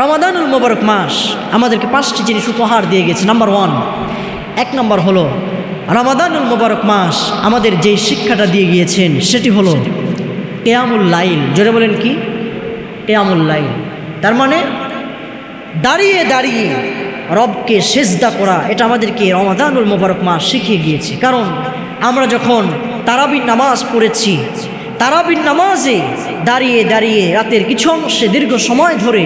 রমাদানুল মোবারক মাস আমাদেরকে 5টি জিনিস উপহার দিয়ে গেছে। নাম্বার 1, 1 নম্বর হলো রমাদানুল মোবারক মাস আমাদের যেই শিক্ষাটা দিয়ে গিয়েছেন সেটি হলো কিয়ামুল লাইল। জোরে বলেন কি? কিয়ামুল লাইল। তার মানে দাঁড়িয়ে দাঁড়িয়ে রবকে সেজদা করা, এটা আমাদেরকে রমাদানুল মোবারক মাস শিখিয়ে গিয়েছে। কারণ আমরা যখন তারাবির নামাজ পড়েছি, তারাবির নামাজে দাঁড়িয়ে দাঁড়িয়ে রাতের কিছু অংশে দীর্ঘ সময় ধরে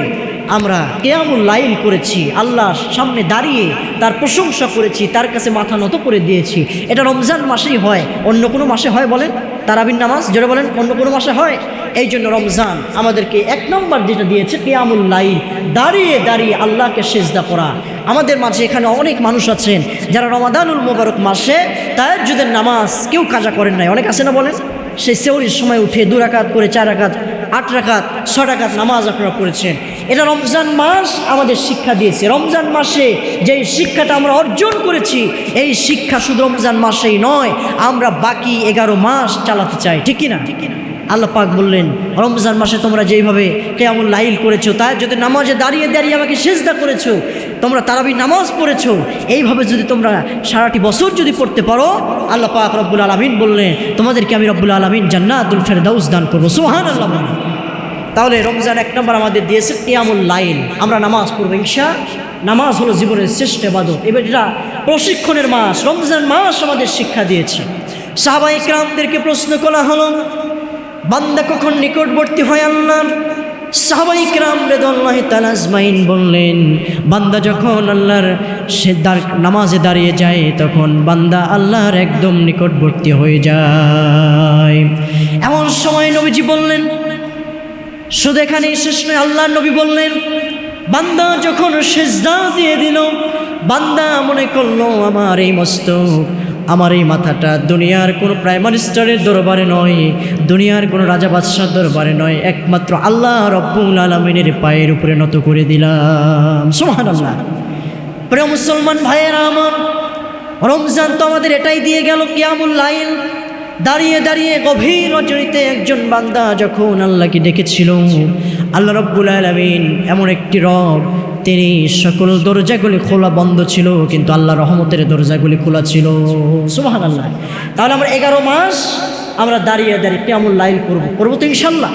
আমরা কিয়ামুল লাইল করেছি, আল্লাহর সামনে দাঁড়িয়ে তার প্রশংসা করেছি, তার কাছে মাথা নত করে দিয়েছি। এটা রমজান মাসেই হয়, অন্য কোনো মাসে হয় বলেন? তারাবির নামাজ জোরে বলেন, অন্য কোনো মাসে হয়? এই জন্য রমজান আমাদেরকে 1 নম্বর যেটা দিয়েছে কিয়ামুল লাইল, দাঁড়িয়ে দাঁড়িয়ে আল্লাহকে সেজদা করা। আমাদের মাঝে এখানে অনেক মানুষ আছেন যারা রমাদানুল মোবারক মাসে তাহাজ্জুদের নামাজ কেউ কাজা করেন নাই, অনেক আছে না বলেন? সেই সেহরির সময় উঠে 2 রাকাত করে 4 রাকাত 8 রাকাত 6 রাকাত নামাজ আপনারা পড়েছেন। এটা রমজান মাস আমাদের শিক্ষা দিয়েছে। রমজান মাসে যেই শিক্ষাটা আমরা অর্জন করেছি, এই শিক্ষা শুধু রমজান মাসেই নয়, আমরা বাকি 11 মাস চালাতে চাই, ঠিক কিনা? আল্লাহ পাক বললেন রমজান মাসে তোমরা যেইভাবে কিয়ামুল লাইল করেছো, তাহাজ্জুদের নামাজে দাঁড়িয়ে দাঁড়িয়ে আমাকে সিজদা করেছো, তোমরা তারাবির নামাজ পড়েছো, এইভাবে যদি তোমরা সারাটি বছর যদি পড়তে পারো, আল্লাহ পাক রব্বুল আলামিন বললেন তোমাদেরকে আমি রব্বুল আলামিন জান্নাতুল ফেরদাউস দান করবো। সুবহানাল্লাহ। তাহলে রমজান 1 নম্বর আমাদের দিয়েছে কিয়ামুল লাইল, আমরা নামাজ পড়বো নামাজ হলো জীবনের শ্রেষ্ঠ ইবাদত। এবার এটা প্রশিক্ষণের মাস, রমজান মাস আমাদের শিক্ষা দিয়েছে। সাহাবায়ে কেরামদেরকে প্রশ্ন করা হলো বান্দা কখন নিকটবর্তী হয় আল্লাহর? সাহাবায়ে কেরাম রাদিয়াল্লাহু তাআলা আজমাইন বললেন বান্দা যখন আল্লাহর নামাজে দাঁড়িয়ে যায় তখন বান্দা আল্লাহর একদম নিকটবর্তী হয়ে যায়। এমন সময় নবীজি বললেন, শুধু এখানেই শেষ নয়, আল্লাহর নবী বললেন বান্দা যখন সিজদা দিয়ে দিল, বান্দা মনে করলো আমার এই মস্তক, আমার এই মাথাটা দুনিয়ার কোনো প্রাইম মিনিস্টারের দরবারে নয়, দুনিয়ার কোনো রাজা বাদশার দরবারে নয়, একমাত্র আল্লাহ রব্বুল আলামিনের পায়ের উপরে নত করে দিলাম। সুবহানাল্লাহ। প্রিয় মুসলমান ভাইয়েরা আমার, রমজান তো আমাদের এটাই দিয়ে গেল কিয়ামুল লাইল। দাঁড়িয়ে দাঁড়িয়ে গভীর রজনীতে একজন বান্দা যখন আল্লাহকে ডেকেছিল, আল্লাহ রব্বুল আলামিন এমন একটি রব, তিনি সকল দরজাগুলি খোলা বন্ধ ছিল কিন্তু আল্লাহ রহমতের দরজাগুলি খোলা ছিল। সুবহানাল্লাহ। তাহলে আমরা 11 মাস আমরা দাঁড়িয়ে দাঁড়িয়ে কিয়ামুল লাইল করবো তো ইনশাল্লাহ,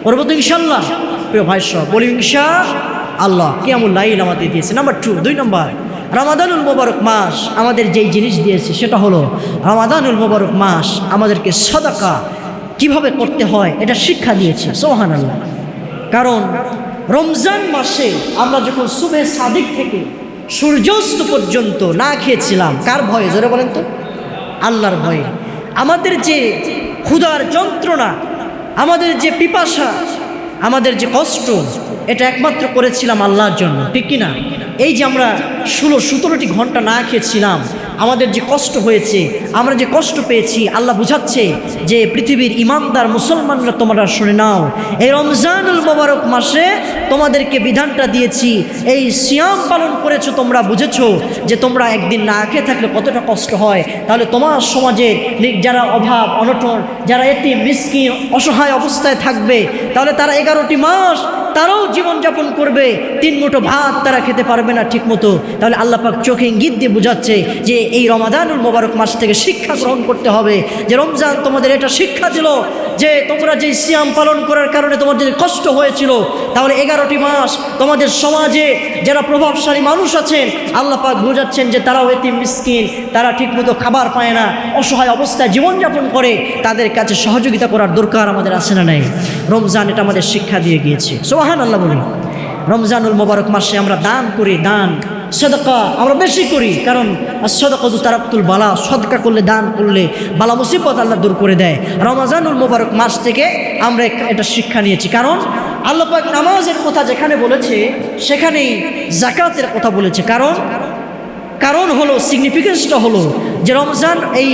করবো তো ইনশাল্লাহ। প্রিয় ভাই সব বলি ইনশাআল্লাহ। কিয়ামুল লাইল আমাদের দিয়েছে। নাম্বার 2 নম্বর, রমাদানুল মোবারক মাস আমাদের যেই জিনিস দিয়েছে সেটা হলো রমাদানুল মোবারক মাস আমাদেরকে সাদাকা কিভাবে করতে হয় এটা শিক্ষা দিয়েছে। সুবহানাল্লাহ। কারণ রমজান মাসে আমরা যখন সুবহে সাদিক থেকে সূর্যাস্ত পর্যন্ত না খেয়েছিলাম, কার ভয়ে? জোরে বলেন তো? আল্লাহর ভয়ে। আমাদের যে ক্ষুধার যন্ত্রণা, আমাদের যে পিপাসা, আমাদের যে কষ্ট, এটা একমাত্র করেছিলাম আল্লাহর জন্য, ঠিক কিনা? এই যে আমরা 16-17টি ঘন্টা না খেয়েছিলাম, আমাদের যে কষ্ট হয়েছে, আমরা যে কষ্ট পেয়েছি, আল্লাহ বুঝাচ্ছে যে পৃথিবীর ইমানদার মুসলমানরা তোমরা শুনে নাও, এই রমজানুল মোবারক মাসে তোমাদেরকে বিধানটা দিয়েছি, এই সিয়াম পালন করেছো, তোমরা বুঝেছো যে তোমরা একদিন না খেয়ে থাকলে কতটা কষ্ট হয়। তাহলে তোমার সমাজে যারা অভাব অনটন, যারা এতিম মিসকিন অসহায় অবস্থায় থাকবে, তাহলে তারা 11টি মাস তারাও জীবনযাপন করবে, 3 মুঠো ভাত তারা খেতে পারবে না ঠিক মতো। তাহলে আল্লাহ পাক চোখে ইঙ্গিত দিয়ে বুঝাচ্ছে যে এই রমাদানুল মোবারক মাস থেকে শিক্ষা গ্রহণ করতে হবে, যে রমজান তোমাদের এটা শিক্ষা দিল যে তোমরা যে সিয়াম পালন করার কারণে তোমাদের কষ্ট হয়েছিল, তাহলে 11টি মাস তোমাদের সমাজে যারা প্রভাবশালী মানুষ আছেন, আল্লাহ পাক বোঝাচ্ছেন যে তারাও এতিম মিসকিন, তারা ঠিকমতো খাবার পায় না, অসহায় অবস্থায় জীবনযাপন করে, তাদের কাছে সহযোগিতা করার দরকার আমাদের আছে না নাই? রমজান এটা আমাদের শিক্ষা দিয়ে গিয়েছে। সুবহানাল্লাহ বলি। রমজানুল মোবারক মাসে আমরা দান করি, দান সাদাকা আমরা বেশি করি, কারণ সাদাকাতু তারাক্তুল বালা, সদকা করলে, দান করলে বালা মুসিবত আল্লাহ দূর করে দেয়। রমজানুল মোবারক মাস থেকে আমরা এটা শিক্ষা নিয়েছি। কারণ আল্লাহ পাক নামাজের কথা যেখানে বলেছে সেখানেই যাকাতের কথা বলেছে। কারণ হলো, সিগনিফিকেন্সটা হলো যে রমজান এই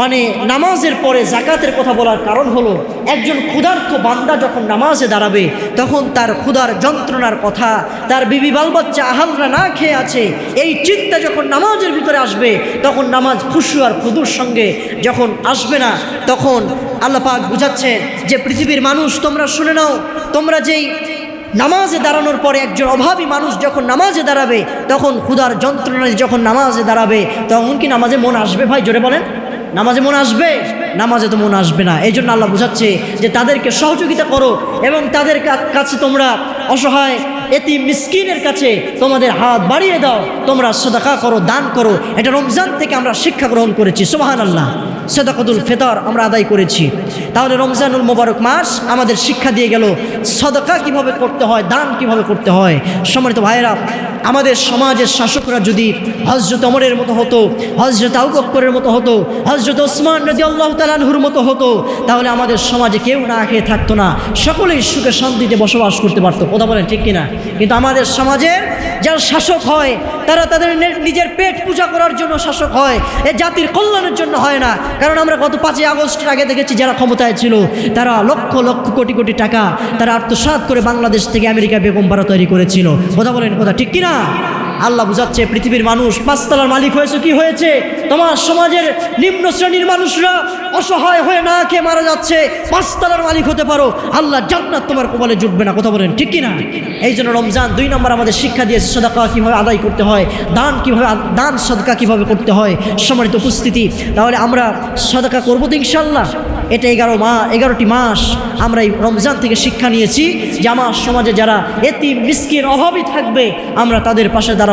মানে নামাজের পরে যাকাতের কথা বলার কারণ হলো, একজন ক্ষুধার্ত বান্দা যখন নামাজে দাঁড়াবে তখন তার ক্ষুধার যন্ত্রণার কথা, তার বিবি বাল বাচ্চা আহালরা না খেয়ে আছে, এই চিন্তা যখন নামাজের ভিতরে আসবে, তখন নামাজ খুশু আর খুদুর সঙ্গে যখন আসবে না, তখন আল্লাহ পাক বুঝাচ্ছে যে পৃথিবীর মানুষ তোমরা শুনে নাও, তোমরা যেই নামাজে দাঁড়ানোর পরে একজন অভাবী মানুষ যখন নামাজে দাঁড়াবে, তখন ক্ষুধার যন্ত্রণায় যখন নামাজে দাঁড়াবে, তখন কি নামাজে মন আসবে? ভাই জোরে বলেন, নামাজে মন আসবে? নামাজে তো মন আসবে না। এই জন্য আল্লাহ বোঝাচ্ছে যে তাদেরকে সহযোগিতা করো এবং তাদের কাছে তোমরা অসহায় এতিম মিসকিনের কাছে তোমাদের হাত বাড়িয়ে দাও, তোমরা সাদাকা করো, দান করো। এটা রমজান থেকে আমরা শিক্ষা গ্রহণ করেছি। সুবহানাল্লাহ, সাদাকাতুল ফিতর আমরা আদায় করেছি। তাহলে রমজানুল মোবারক মাস আমাদের শিক্ষা দিয়ে গেল সাদাকা কিভাবে করতে হয়, দান কিভাবে করতে হয়। সম্মানিত ভাইয়েরা, আমাদের সমাজের শাসকরা যদি হযরত ওমরের মতো হতো, হযরত আবু বকরের মতো হতো, হযরত ওসমান রাদিয়াল্লাহু তাআলা আনহুর মতো হতো, তাহলে আমাদের সমাজে কেউ না খেয়ে থাকতো না, সকলেই সুখে শান্তিতে বসবাস করতে পারতো। কথা বলেন ঠিক কিনা? কিন্তু আমাদের সমাজের যারা শাসক হয়, তারা তাদের নিজের পেট পূজা করার জন্য শাসক হয়, এ জাতির কল্যাণের জন্য হয় না। কারণ আমরা গত 5ই আগস্টের আগে দেখেছি যারা ক্ষমতায় ছিল তারা লক্ষ লক্ষ কোটি কোটি টাকা তারা আত্মসাৎ করে বাংলাদেশ থেকে আমেরিকা বেগম বাড়া তৈরি করেছিল। কথা বলেন, কথা ঠিক কিনা? আল্লাহ বুঝাচ্ছে পৃথিবীর মানুষ 5 তলার মালিক হয়েছে, কি হয়েছে? তোমার সমাজের নিম্ন শ্রেণীর মানুষরা অসহায় হয়ে না খেয়ে মারা যাচ্ছে, 5 তলার মালিক হতে পারো, আল্লাহ জান্নাত তোমার কপালে জুটবে না। কথা বলেন ঠিক কিনা? এই জন্য রমজান 2 নম্বর আমাদের শিক্ষা দিয়েছে সাদাকা কীভাবে আদায় করতে হয়, দান কীভাবে, দান সাদকা কীভাবে করতে হয়। সম্মানিত উপস্থিতি, তাহলে আমরা সাদাকা করবো তো ইনশাআল্লাহ। এটা 11টি মাস আমরা এই রমজান থেকে শিক্ষা নিয়েছি যে আমার সমাজে যারা এতিম মিসকিন অভাবী থাকবে আমরা তাদের পাশে দাঁড়াবো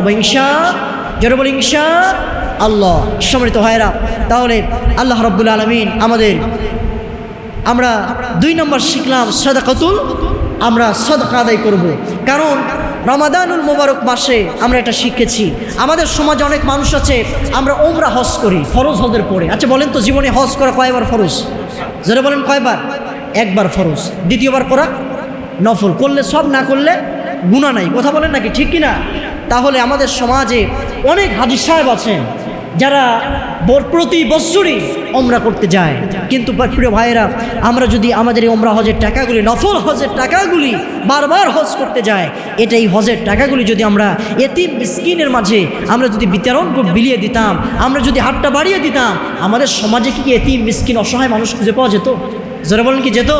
জোরে বলি ইনশাআল্লাহ। সম্মানিত ভাইরা, তাহলে আল্লাহ রাব্বুল আলামিন আমরা 2 নম্বর শিখলাম সাদাকাতুল, আমরা সাদকা আদায় করব। কারণ রমাদানুল মোবারক মাসে আমরা এটা শিখেছি, আমাদের সমাজে অনেক মানুষ আছে আমরা ওমরা হজ করি ফরজ হজের পরে। আচ্ছা বলেন তো, জীবনে হজ করা কয়বার ফরজ? যারা বলেন কয়বার? 1 বার ফরজ, দ্বিতীয়বার করা নফল, করলে সব, না করলে গুনাহ নাই। কথা বলেন নাকি ঠিক কিনা? তাহলে আমাদের সমাজে অনেক হাজী সাহেব আছেন যারা প্রতি বছরই ওমরা করতে যায়। কিন্তু প্রিয় ভাইয়েরা, আমরা যদি আমাদের এই ওমরা হজের টাকাগুলি, নফল হজের টাকাগুলি বারবার হজ করতে যায়, এই হজের টাকাগুলি যদি আমরা এতিম মিসকিনের মাঝে আমরা যদি বিতরণ বিলিয়ে দিতাম, আমরা যদি হাতটা বাড়িয়ে দিতাম, আমাদের সমাজে কি এতিম মিসকিন অসহায় মানুষ খুঁজে পাওয়া যেত? যারা বলেন কি যেত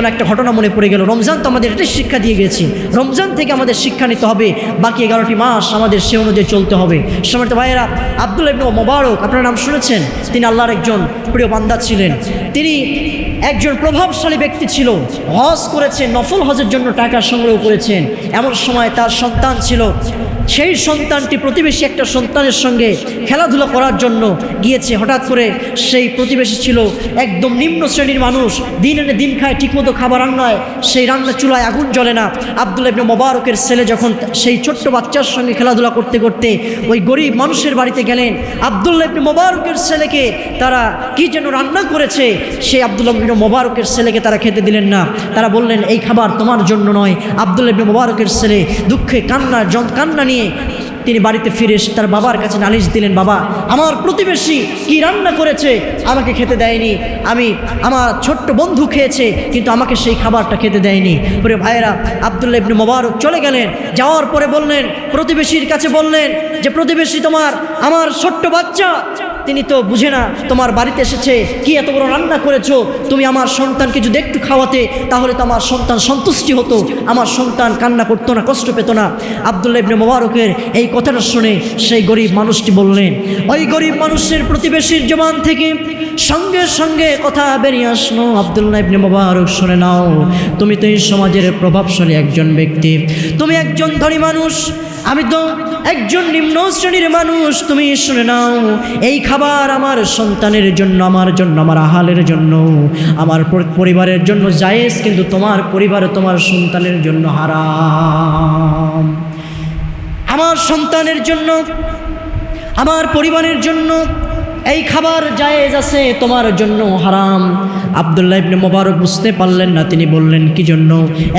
না? একটা ঘটনা মনে পড়ে গেল। রমজান তো আমাদের এটাই শিক্ষা দিয়ে গেছি, রমজান থেকে আমাদের শিক্ষা নিতে হবে, বাকি 11টি মাস আমাদের সে অনুযায়ী চলতে হবে। সম্মানিত ভাইয়েরা, আব্দুল্লাহ ইবনে মুবারক আপনার নাম শুনেছেন, তিনি আল্লাহর একজন প্রিয় বান্দা ছিলেন। তিনি একজন প্রভাবশালী ব্যক্তি ছিল, হজ করেছেন, নফল হজের জন্য টাকা সংগ্রহ করেছেন। এমন সময় তার সন্তান ছিল, সেই সন্তানটি প্রতিবেশী একটা সন্তানের সঙ্গে খেলাধুলা করার জন্য গিয়েছে। হঠাৎ করে সেই প্রতিবেশী ছিল একদম নিম্ন শ্রেণীর মানুষ, দিন এনে দিন খায়, ঠিকমতো খাবার রান্নায়, সেই রান্না চুলায় আগুন জ্বলে না। আব্দুল্লাহ ইবনে মুবারকের ছেলে যখন সেই ছোট্ট বাচ্চার সঙ্গে খেলাধুলা করতে করতে ওই গরিব মানুষের বাড়িতে গেলেন, আব্দুল্লাহ ইবনে মুবারকের ছেলেকে তারা কি যেন রান্না করেছে, সেই আব্দুল্লাহ ইবনে মুবারকের ছেলেকে তারা খেতে দিলেন না। তারা বললেন, এই খাবার তোমার জন্য নয়। আব্দুল্লাহ ইবনে মুবারকের ছেলে দুঃখে কান্না নিয়ে তিনি বাড়িতে ফিরে তার বাবার কাছে নালিশ দিলেন, বাবা, আমার প্রতিবেশী কি রান্না করেছে, আমাকে খেতে দেয়নি, আমার ছোট্ট বন্ধু খেয়েছে কিন্তু আমাকে সেই খাবারটা খেতে দেয়নি। পরে ভাইয়েরা, আব্দুল্লাহ ইবনে মুবারক চলে গেলেন, যাওয়ার পরে বললেন, প্রতিবেশীর কাছে বললেন যে প্রতিবেশী, আমার ছোট্ট বাচ্চা, তিনি তো বুঝে না তোমার বাড়িতে এসেছে, কি এত বড় রান্না করেছো, তুমি আমার সন্তানকে যদি একটু খাওয়াতে তাহলে তো আমার সন্তান সন্তুষ্টি হতো, আমার সন্তান কান্না করতো না, কষ্ট পেত না। আব্দুল্লাহ ইবনে মুবারকের এই কথাটা শুনে সেই গরিব মানুষটি বললেন, ওই গরিব মানুষের প্রতিবেশীর জবান থেকে সঙ্গে সঙ্গে কথা বেরিয়ে আসলো, আব্দুল্লাহ ইবনে মুবারক শুনে নাও, তুমি তো এই সমাজের প্রভাবশালী একজন ব্যক্তি, তুমি একজন ধনী মানুষ, আমি তো একজন নিম্ন শ্রেণীর মানুষ, তুমি শুনে নাও, এই খাবার আমার সন্তানের জন্য, আমার আহালের জন্য, আমার পরিবারের জন্য জায়েজ, কিন্তু তোমার পরিবার, তোমার সন্তানের জন্য হারাম। আমার সন্তানের জন্য, আমার পরিবারের জন্য এই খাবার জায়েজ আছে, তোমার জন্য হারাম। আব্দুল্লাহ ইবনে মুবারক বুঝতে পারলেন না, তিনি বললেন, কি জন্য?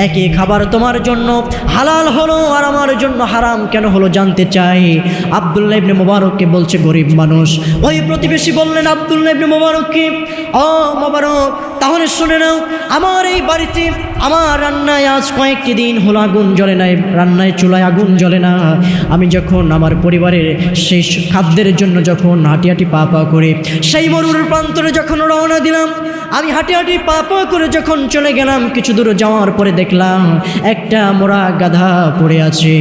একই খাবার তোমার জন্য হালাল হলো আর আমার জন্য হারাম কেন হলো জানতে চাই। আব্দুল্লাহ ইবনে মুবারককে বলছে গরিব মানুষ। ওই প্রতিবেশী বললেন আব্দুল্লাহ ইবনে মুবারককে, ও মুবারক, তাহলে শুনে নাও, আমার এই বাড়িতে আমার রান্নায় আজ কয়েকটি দিন হলো আগুন জ্বলে নাই, রান্নায় চুলায় আগুন জ্বলে না। আমি যখন আমার পরিবারের সেই খাদ্যের জন্য যখন হাঁটি হাঁটি পা পা করে সেই মরুর প্রান্তরে যখন রওনা দিলাম, আমি হাঁটি হাঁটি পা পা করে যখন চলে গেলাম, কিছু দূর যাওয়ার পরে দেখলাম একটা মরা গাধা পড়ে আছে।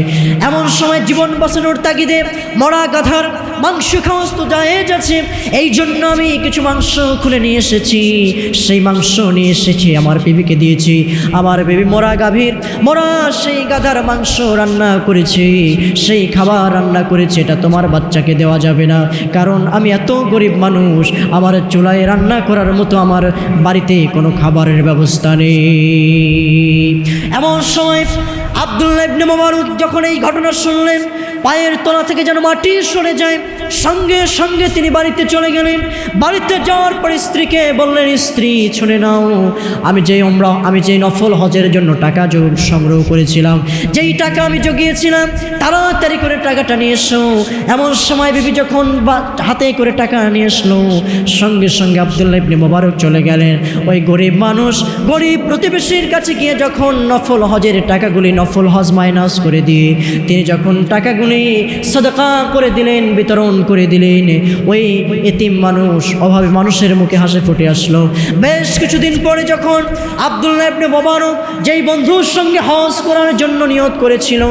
এমন সময় জীবন বাঁচানোর তাগিদে মরা গাধার মাংস খাওয়া তো জায়েজ আছে, এই জন্য আমি কিছু মাংস খুলে নিয়ে এসেছি। সেই মাংস নিয়ে এসেছি, আমার বিবিকে দিয়েছি। আমার বিবি মরা গাভীর মরা সেই গাধার মাংস রান্না করেছে, সেই খাবার রান্না করেছে। এটা তোমার বাচ্চাকে দেওয়া যাবে না, কারণ আমি এত গরিব মানুষ, আমার চুলায় রান্না করার মতো আমার বাড়িতে কোনো খাবারের ব্যবস্থা নেই। এমন সময় আব্দুল্লাহ ইবনে মুবারক যখন এই ঘটনা শুনলেন, পায়ের তলা থেকে যেন মাটি সরে যায়, সঙ্গে সঙ্গে তিনি বাড়িতে চলে গেলেন। বাড়িতে যাওয়ার পরে স্ত্রীকে বললেন, স্ত্রী শুনে নাও, আমি যেই নফল হজের জন্য টাকা সংগ্রহ করেছিলাম, যেই টাকা আমি জগিয়েছিলাম, তাড়াতাড়ি করে টাকাটা নিয়ে এসো। এমন সময় বিবি যখন হাতে করে টাকা নিয়ে আসলো, সঙ্গে সঙ্গে আব্দুল্লাহ ইবনে মুবারক চলে গেলেন ওই গরিব মানুষ, গরিব প্রতিবেশীর কাছে গিয়ে যখন নফল হজের টাকাগুলি, নফল হজ মাইনাস করে দিয়ে তিনি যখন টাকাগুলি সাদাকা করে দিলেন, বিতরণ করে দিলেন, ওই এতিম মানুষ, অভাবী মানুষের মুখে হাসি ফুটে আসলো। বেশ কিছুদিন পরে যখন আব্দুল্লাহ ইবনে মুবারক যেই বন্ধুর সঙ্গে হজ করার জন্য নিয়ত করেছিল,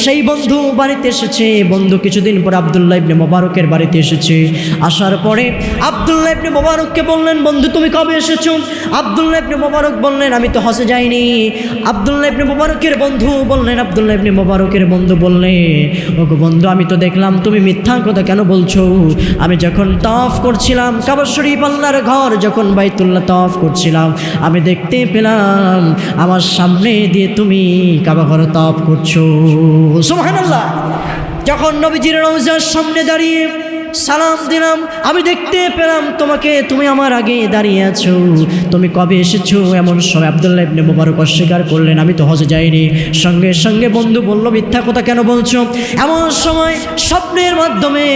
সেই বন্ধু বাড়িতে এসেছে। বন্ধু কিছুদিন পরে আব্দুল্লাহ ইবনে মুবারকের বাড়িতে এসেছে। আসার পরে আব্দুল্লাহ ইবনে মুবারককে বললেন, বন্ধু তুমি কবে এসেছো? আব্দুল্লাহ ইবনে মুবারক বললেন, আমি তো হজে যাইনি। আব্দুল্লাহ ইবনে মুবারকের বন্ধু বললেন, আব্দুল্লাহ ইবনে মুবারকের বন্ধু বললেন, ওগো বন্ধু, আমি তো দেখলাম তুমি মিথ্যা কথা কেন বলছো? আমি যখন তাওয়াফ করছিলাম কাবা শরীফ, আল্লাহর ঘর, যখন বাইতুল্লাহ তাওয়াফ করছিলাম, আমি দেখতে পেলাম আমার সামনে দিয়ে তুমি কাবা ঘর তাওয়াফ করছো। সুবহানাল্লাহ। যখন নবীজির রওজার সামনে দাঁড়িয়ে সালাম দিলাম, আমি দেখতে পেলাম তোমাকে, তুমি আমার আগে দাঁড়িয়ে আছো, তুমি কবে এসেছো? এমন সময় আব্দুল্লাহ ইবনে মুবারক অস্বীকার করলেন, আমি তো হজে যাইনি। সঙ্গে সঙ্গে বন্ধু বলল, মিথ্যা কথা কেন বলছো? এমন সময় স্বপ্নের মাধ্যমে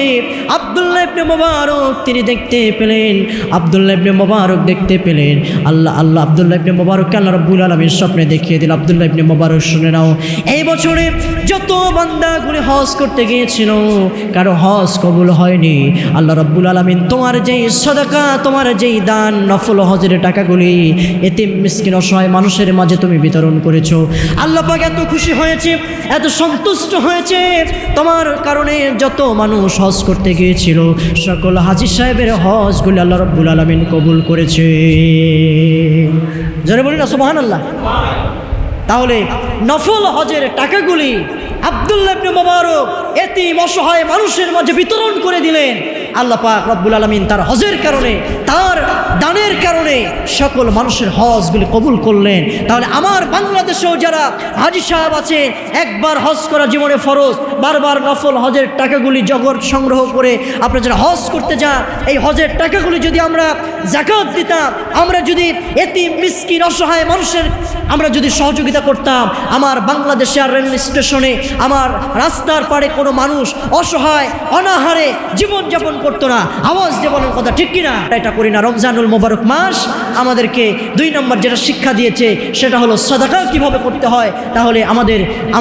আব্দুল্লাহ ইবনে মুবারক তিনি দেখতে পেলেন, আব্দুল্লাহ ইবনে মুবারক দেখতে পেলেন আল্লাহ আব্দুল্লাহ ইবনে মুবারককে আল্লাহ রাব্বুল আলামিন স্বপ্নে দেখিয়ে দিল। আব্দুল্লাহ ইবনে মুবারক শুনে নাও, এই বছরে যত বান্দাগুলি হজ করতে গিয়েছিল, কারো হজ কবুল হয়নি। আল্লাহ রাব্বুল আলামিন তোমার যেই সাদাকা, তোমার যেই দান, নফল হজের টাকাগুলি এতিম মিসকিন অসহায় মানুষের মাঝে তুমি বিতরণ করেছো, আল্লাহ পাক এত খুশি হয়েছে, এত সন্তুষ্ট হয়েছে। তোমার কারণে যত মানুষ হজ করতে গিয়েছিল, সকল হাজী সাহেবের হজগুলি আল্লাহ রাব্বুল আলামিন কবুল করেছে। জোরে বলি না সুবহানাল্লাহ। তাহলে নফল হজের টাকাগুলি আব্দুল্লাহ ইবনে মুবারক এতিম অসহায় মানুষের মাঝে বিতরণ করে দিলেন। আল্লাহ পাক রব্বুল আলামিন তার হজের কারণে, তার দানের কারণে সকল মানুষের হজগুলি কবুল করলেন। তাহলে আমার বাংলাদেশেও যারা হাজী সাহেব আছেন, একবার হজ করা জীবনে ফরজ, বারবার নফল হজের টাকাগুলি জগৎ সংগ্রহ করে আপনারা যারা হজ করতে যান, এই হজের টাকাগুলি যদি আমরা যাকাত দিতাম, আমরা যদি এতিম মিসকিন অসহায় মানুষের আমরা যদি সহযোগিতা করতাম, আমার বাংলাদেশে আর রেল স্টেশনে, আমার রাস্তার পাড়ে কোনো মানুষ অসহায় অনাহারে জীবনযাপন করতো না। আওয়াজ দেওয়ার কথা ঠিক কিনা? এটা করি না। রমজানুল মোবারক মাস আমাদেরকে 2 নম্বর যেটা শিক্ষা দিয়েছে সেটা হলো সাদাকা কিভাবে করতে হয়। তাহলে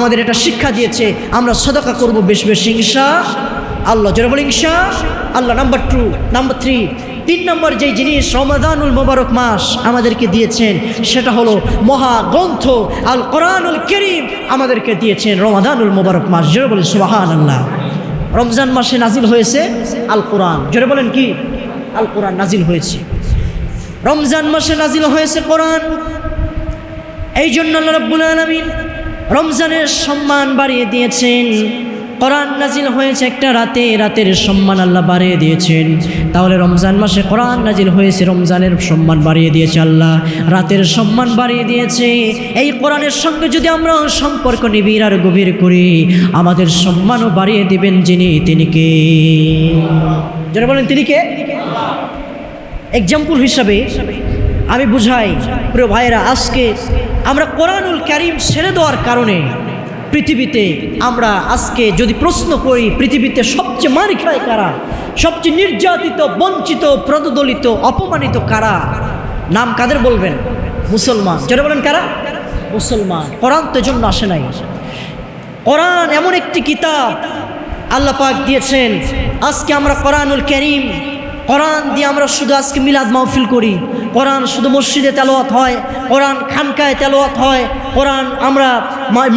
আমাদের এটা শিক্ষা দিয়েছে, আমরা সাদাকা করব বেশি বেশি ইনশাআল্লাহ। জোরে বলি ইনশাআল্লাহ। নাম্বার 3 নম্বর যেই জিনিস রমাদানুল মোবারক মাস আমাদেরকে দিয়েছেন সেটা হলো মহাগ্রন্থ আল কোরআনুল কারীম আমাদেরকে দিয়েছেন রমাদানুল মোবারক মাস। জোরে বলি সুবহানাল্লাহ। রমজান মাসে নাজিল হয়েছে আল কোরআন। জোরে বলেন কি? আল কোরআন নাজিল হয়েছে রমজান মাসে, নাজিল হয়েছে কোরআন। এই জন্য আল্লাহ রাব্বুল আলামিন রমজানের সম্মান বাড়িয়ে দিয়েছেন। কোরআন নাজিল হয়েছে একটা রাতে, রাতের সম্মান আল্লাহ বাড়িয়ে দিয়েছেন। তাহলে রমজান মাসে কোরআন নাজিল হয়েছে, রমজানের সম্মান বাড়িয়ে দিয়েছে আল্লাহ, রাতের সম্মান বাড়িয়ে দিয়েছে। এই কোরআনের সঙ্গে যদি আমরা সম্পর্ক নিবিড় আর গভীর করি, আমাদের সম্মানও বাড়িয়ে দিবেন যিনি, তিনি কে? যারা বলেন তিনি কে? এক্সাম্পল হিসাবে আমি বুঝাই প্রিয় ভাইয়েরা, আজকে আমরা কোরআনুল কারীম ছেড়ে দেওয়ার কারণে পৃথিবীতে আমরা আজকে যদি প্রশ্ন করি পৃথিবীতে সবচেয়ে মার খায় কারা, সবচেয়ে নির্যাতিত, বঞ্চিত, প্রদলিত, অপমানিত কারা, নাম কাদের বলবেন? মুসলমান। যারা বলেন কারা? মুসলমান। কোরআন তো এজন্য আসে নাই। কোরআন এমন একটি কিতাব আল্লাহ পাক দিয়েছেন। আজকে আমরা কোরআনুল কারীম, কোরআন দিয়ে আমরা শুধু আজকে মিলাদ মাহফিল করি, কোরআন শুধু মসজিদে তেলাওয়াত হয়, কোরআন খানকায় তেলাওয়াত হয়, কোরআন আমরা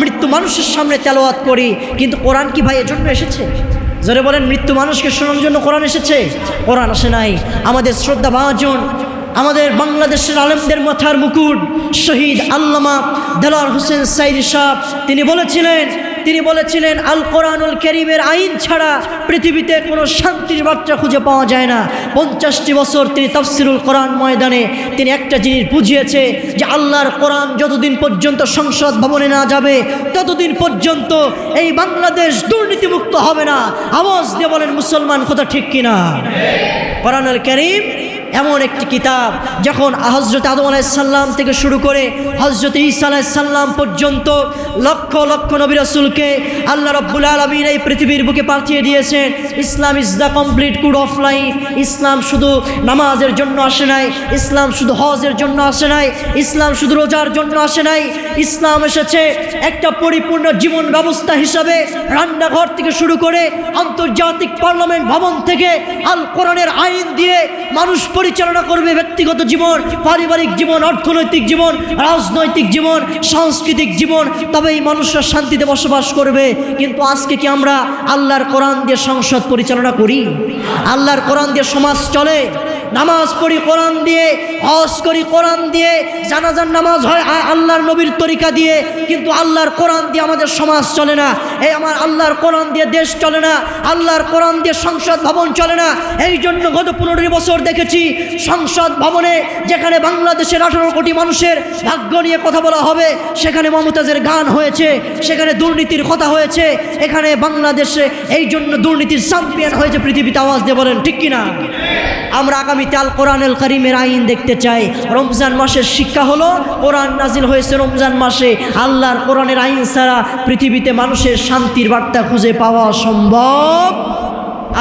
মৃত্যু মানুষের সামনে তেলাওয়াত করি। কিন্তু কোরআন কি ভাই এজন্য এসেছে? যারা বলেন মৃত্যু মানুষকে শোনার জন্য কোরআন এসেছে? কোরআন আসে নাই। আমাদের শ্রদ্ধাভাজন, আমাদের বাংলাদেশের আলেমদের মাথার মুকুট শহীদ আল্লামা দেলোয়ার হোসেন সাইদি সাহেব তিনি বলেছিলেন আল কোরআনুল কারীমের আইন ছাড়া পৃথিবীতে কোনো শান্তির বার্তা খুঁজে পাওয়া যায় না। 50টি বছর তিনি তাফসিরুল কোরআন ময়দানে তিনি একটা জিনিস বুঝিয়েছে যে আল্লাহর কোরআন যতদিন পর্যন্ত সংসদ ভবনে না যাবে ততদিন পর্যন্ত এই বাংলাদেশ দুর্নীতিমুক্ত হবে না। আওয়াজ দিয়ে বলেন মুসলমান, কথা ঠিক কিনা? কোরআনুল কারীম এমন একটি কিতাব, যখন হযরত আদম আলাইহিস সালাম থেকে শুরু করে হযরত ঈসা আলাইহিস সালাম পর্যন্ত লক্ষ লক্ষ নবী রাসূলকে আল্লাহ রাব্বুল আলামিন এই পৃথিবীর বুকে পাঠিয়ে দিয়েছেন। Islam is the complete code of life. Islam শুধু নামাজের জন্য আসে নাই, ইসলাম শুধু হজের জন্য আসে নাই, ইসলাম শুধু রোজার জন্য আসে নাই। ইসলাম এসেছে একটা পরিপূর্ণ জীবন ব্যবস্থা হিসাবে। রান্নাঘর থেকে শুরু করে আন্তর্জাতিক পার্লামেন্ট ভবন থেকে আল কোরআনের আইন দিয়ে মানুষ পরিচালনা করবে ব্যক্তিগত জীবন, পারিবারিক জীবন, অর্থনৈতিক জীবন, রাজনৈতিক জীবন, সাংস্কৃতিক জীবন, তবেই মানুষরা শান্তিতে বসবাস করবে। কিন্তু আজকে কি আমরা আল্লাহর কোরআন দিয়ে সংসদ পরিচালনা করি? আল্লাহর কোরআন দিয়ে সমাজ চলে? নামাজ পড়ি কোরআন দিয়ে, হজ করি কোরআন দিয়ে, জানাজার নামাজ হয় আল্লাহর নবীর তরিকা দিয়ে, কিন্তু আল্লাহর কোরআন দিয়ে আমাদের সমাজ চলে না। এই আমার আল্লাহর কোরআন দিয়ে দেশ চলে না, আল্লাহর কোরআন দিয়ে সংসদ ভবন চলে না। এই জন্য গত 15 বছর দেখেছি সংসদ ভবনে যেখানে বাংলাদেশের 18 কোটি মানুষের ভাগ্য নিয়ে কথা বলা হবে, সেখানে মমতাজের গান হয়েছে, সেখানে দুর্নীতির কথা হয়েছে। এখানে বাংলাদেশে এই জন্য দুর্নীতির চ্যাম্পিয়ন হয়েছে পৃথিবীতে। আওয়াজ দিয়ে বলেন ঠিক কিনা? আমরা আগামীতে আল কোরআনুল কারীমের আইন দেখতে চাই। রমজান মাসের শিক্ষা হলো কোরআন নাজিল হয়েছে রমজান মাসে। আল্লাহর কোরআনের আইন ছাড়া পৃথিবীতে মানুষের শান্তির বার্তা খুঁজে পাওয়া সম্ভব।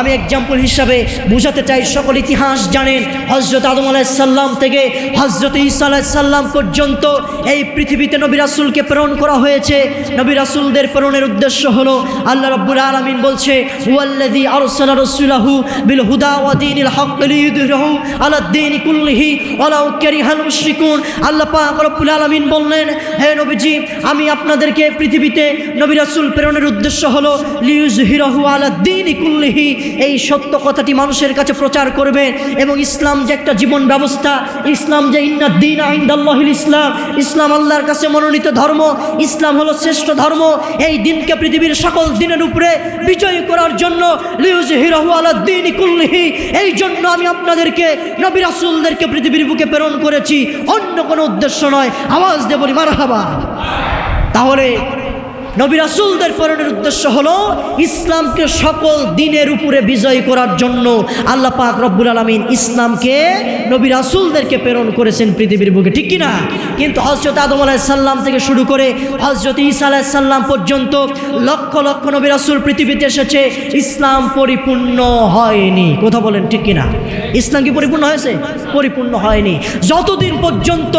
আমি এক্সাম্পল হিসাবে বুঝাতে চাই, সকল ইতিহাস জানেন, হযরত আদম আলাইহিস সালাম থেকে হযরত ঈসা আলাইহিস সালাম পর্যন্ত এই পৃথিবীতে নবী রাসূলকে প্রেরণ করা হয়েছে। নবী রাসূলদের প্রেরণের উদ্দেশ্য হলো আল্লাহ রাব্বুল আলামিন বলছে হুয়াল্লাযী আরসালা রাসূলাহু বিল হুদা ওয়া দীনিল হক লিইয়ুযহিরাহু আলাদ দীনি কুল্লিহি ওয়ালাউ কারিহাল মুশরিকুন। আল্লাহ পাক রব্বুল আলামিন বললেন, হে নবীজি, আমি আপনাদেরকে পৃথিবীতে নবী রাসূল প্রেরণের উদ্দেশ্য হলো লিইয়ুযহিরাহু আলাদ দীনি কুল্লিহি, এই সত্য কথাটি মানুষের কাছে প্রচার করবেন। এবং ইসলাম যে একটা জীবন ব্যবস্থা, ইসলাম যে ইন্নাদ-দীনা ইনদাল্লাহিল ইসলাম, ইসলাম আল্লাহর কাছে মনোনীত ধর্ম, ইসলাম হলো শ্রেষ্ঠ ধর্ম। এই দিনকে পৃথিবীর সকল দিনের উপরে বিজয় করার জন্য লিইয়ুযহিরাহু আলাদ দীনি কুল্লিহি, এই জন্য আমি আপনাদেরকে নবী রাসূলদেরকে পৃথিবীর বুকে প্রেরণ করেছি, অন্য কোনো উদ্দেশ্য নয়। আওয়াজ দিয়ে বলি মারহাবা। তাহলে নবী রাসূলদের প্রেরণের উদ্দেশ্য হলো ইসলামকে সকল দিনের উপরে বিজয় করার জন্য আল্লাহ পাক রব্বুল আলামিন ইসলামকে নবী রাসূলদেরকে প্রেরণ করেছেন পৃথিবীর বুকে, ঠিক কিনা? কিন্তু হযরত আদম আলাইহিস সালাম থেকে শুরু করে হযরত ঈসা আলাইহিস সালাম পর্যন্ত লক্ষ লক্ষ নবী রাসূল পৃথিবীতে এসেছে, ইসলাম পরিপূর্ণ হয়নি। কথা বলেন ঠিক কিনা? ইসলাম কি পরিপূর্ণ হয়েছে? পরিপূর্ণ হয়নি। যতদিন পর্যন্ত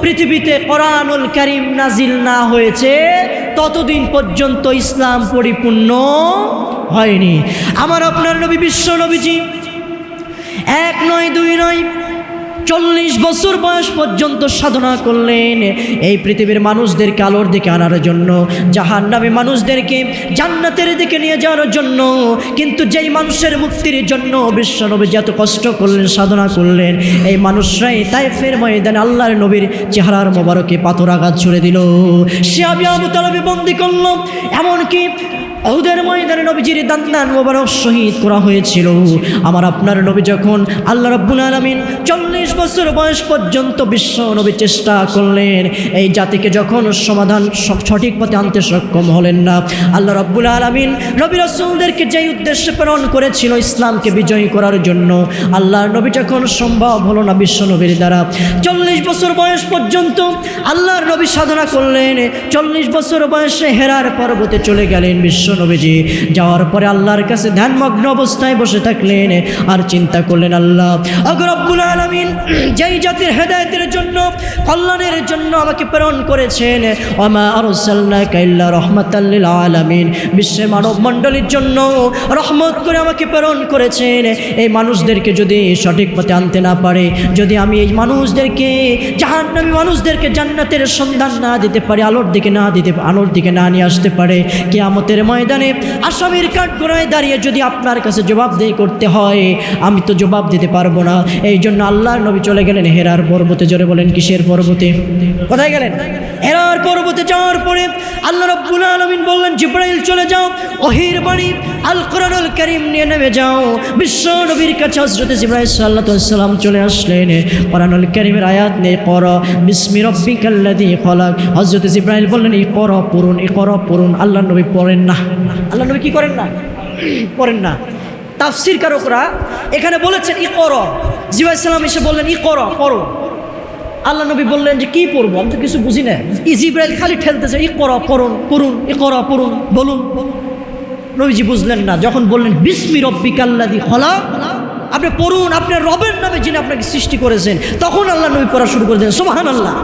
পৃথিবীতে কোরআনুল কারীম নাজিল না হয়েছে ততদিন পর্যন্ত ইসলাম পরিপূর্ণ হয়নি। আমার আপনার নবী বিশ্ব নবীজি 1 নয় 2 নয় 40 বছর বয়স পর্যন্ত সাধনা করলেন এই পৃথিবীর মানুষদেরকে আলোর দিকে আনার জন্য, জাহান্নামী মানুষদেরকে জান্নাতের দিকে নিয়ে যাওয়ার জন্য। কিন্তু যেই মানুষের মুক্তির জন্য বিশ্ব নবী এত কষ্ট করলেন, সাধনা করলেন, এই মানুষরাই তায়েফের ময়দানে আল্লাহর নবীর চেহারার মোবারকে পাথর আঘাত ছুড়ে দিল। সে আবু তালেব বন্দী করল। এমনকি উহুদের ময়দানে নবীজির দান্দান মোবারক শহীদ করা হয়েছিল। আমার আপনার নবী যখন আল্লাহ রাব্বুল আলামিন 40 বছর বয়স পর্যন্ত বিশ্ব নবী চেষ্টা করলেন, এই জাতিকে যখন সমাধান সঠিক পথে আনতে সক্ষম হলেন না, আল্লাহ রাব্বুল আলামিন নবী রাসূলদেরকে যেই উদ্দেশ্যে প্রেরণ করেছিল ইসলামকে বিজয়ী করার জন্য, আল্লাহর নবী যখন সম্ভব হলো না বিশ্ব নবীর দ্বারা, 40 বছর বয়স পর্যন্ত আল্লাহর নবী সাধনা করলেন। 40 বছর বয়সে হেরার পর্বতে চলে গেলেন বিশ্ব নবীজি যাওয়ার পরে আল্লাহর কাছে ধ্যানমগ্ন অবস্থায় বসে থাকলেন আর চিন্তা করলেন, আল্লাহ আগে রব্বুল আলামিন যেই জাতির হেদায়েতের জন্য কল্যাণের জন্য আমাকে প্রেরণ করেছেন, ওমা আরসালনাকা ইল্লা রাহমাতাল লিল আলামিন, বিশ্বের মানব মণ্ডলীর জন্য রহমত করে আমাকে প্রেরণ করেছেন। এই মানুষদেরকে যদি সঠিক পথে আনতে না পারে, যদি আমি এই মানুষদেরকে জাহান্নামী মানুষদেরকে জান্নাতের সন্ধান না দিতে পারি, আলোর দিকে না নিয়ে আসতে পারে, কিয়ামতের ময়দানে আসামির কাঠগড়ায় দাঁড়িয়ে যদি আপনার কাছে জবাবদেহি করতে হয়, আমি তো জবাব দিতে পারবো না। এই জন্য আল্লাহর নবী চলে গেলেন হেরার পর্বতে। জোরে বলেন কিসের পর্বতে? কোথায় গেলেন? হেরার পর্বতে যাওয়ার পরে আল্লাহ রাব্বুল আলামিন বললেন, জিবরাইল চলে যাও, ওহীর বাণী আল কোরআনুল কারীম নিয়ে নেমে যাও। বিশ্ব নবীর কাছে হযরত জিবরাইল সাল্লাল্লাহু আলাইহি ওয়াসাল্লাম চলে আসলেন। কোরআনুল কারীমের আয়াত নিয়ে পড়ো, বিসমি রাব্বিকাল্লাযী খলাক। হযরত জিবরাইল বললেন, ইকরা পড়ুন, ইকরা পড়ুন। আল্লাহ নবী পড়েন না। আল্লাহ নবী কি করেন না? পড়েন না। তাফসীর কারকরা এখানে বলেছেন ইকরা। জিবরাইল সাল্লাম এসে বললেন, ইকরা পড়ো। আল্লাহ নবী বললেন যে কি পড়বো, আমি তো কিছু বুঝি না। জিবরাইল খালি ঠেলতেছে, ইকরা পড়ুন, পড়ুন, ইকরা পড়ুন, বলুন। নবীজি বুঝলেন না। যখন বললেন বিসমি রাব্বিকাল্লাযী খলাক, আপনি পড়ুন, আপনার রবের নামে যিনি আপনাকে সৃষ্টি করেছেন, তখন আল্লাহ নবী পড়া শুরু করে দেন। সুবহানাল্লাহ।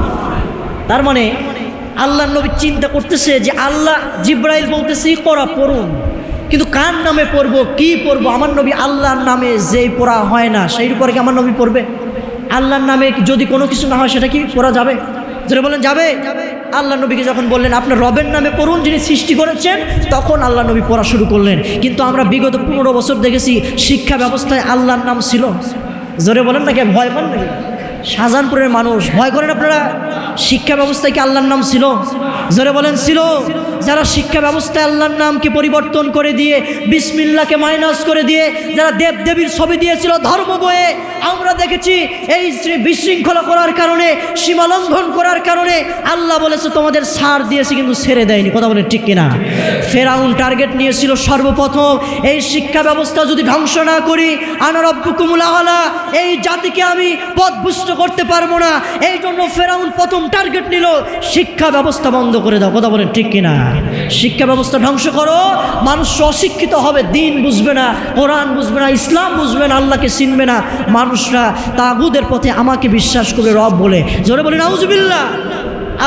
তার মানে আল্লাহ নবী চিন্তা করতেছে যে আল্লাহ জিবরাইল বলতেছে ইকরা পড়ুন, কিন্তু কার নামে পড়বো, কি পড়বো? আমার নবী আল্লাহর নামে যেই পড়া হয় না সেই উপরে কি আমার নবী পড়বে? আল্লাহর নামে যদি কোনো কিছু না হয় সেটা কি পড়া যাবে? যেটা বলেন যাবে। আল্লাহ নবীকে যখন বললেন আপনার রবের নামে পড়ুন যিনি সৃষ্টি করেছেন, তখন আল্লাহ নবী পড়া শুরু করলেন। কিন্তু আমরা বিগত 15 বছর দেখেছি শিক্ষা ব্যবস্থায় আল্লাহর নাম ছিল। জোরে বলেন নাকি? ভয় পান নাকি? শাহজাহানপুরের মানুষ ভয় করেন আপনারা? শিক্ষা ব্যবস্থায় কি আল্লাহর নাম ছিল? জোরে বলেন ছিল। যারা শিক্ষা ব্যবস্থায় আল্লাহর নামকে পরিবর্তন করে দিয়ে বিসমিল্লাহকে মাইনাস করে দিয়ে যারা দেব দেবীর ছবি দিয়েছিল ধর্ম বইয়ে, আমরা দেখেছি এই বিশৃঙ্খলা করার কারণে, সীমালঙ্ঘন করার কারণে আল্লাহ বলেছে তোমাদের ছাড় দিয়েছি কিন্তু ছেড়ে দেয়নি। কথা বলেন ঠিক কিনা? ফেরাউন টার্গেট নিয়েছিল সর্বপ্রথম এই শিক্ষা ব্যবস্থা যদি ধ্বংস না করি, আনা রাব্বুকুমুল আ'লা, এই জাতিকে আমি পথভ্রষ্ট করতে পারবো না। এই জন্য ফেরাউন প্রথম টার্গেট নিল শিক্ষা ব্যবস্থা বন্ধ করে দাও। কথা বলেন ঠিক কিনা? শিক্ষা ব্যবস্থা ধ্বংস করো, মানুষ অশিক্ষিত হবে, দিন বুঝবে না, কোরআন বুঝবে না, ইসলাম বুঝবে না, আল্লাহকে চিনবে না। মানুষরা তাগুদের পথে আমাকে বিশ্বাস করে রব বলে। জোরে বলেন নাউজুবিল্লাহ।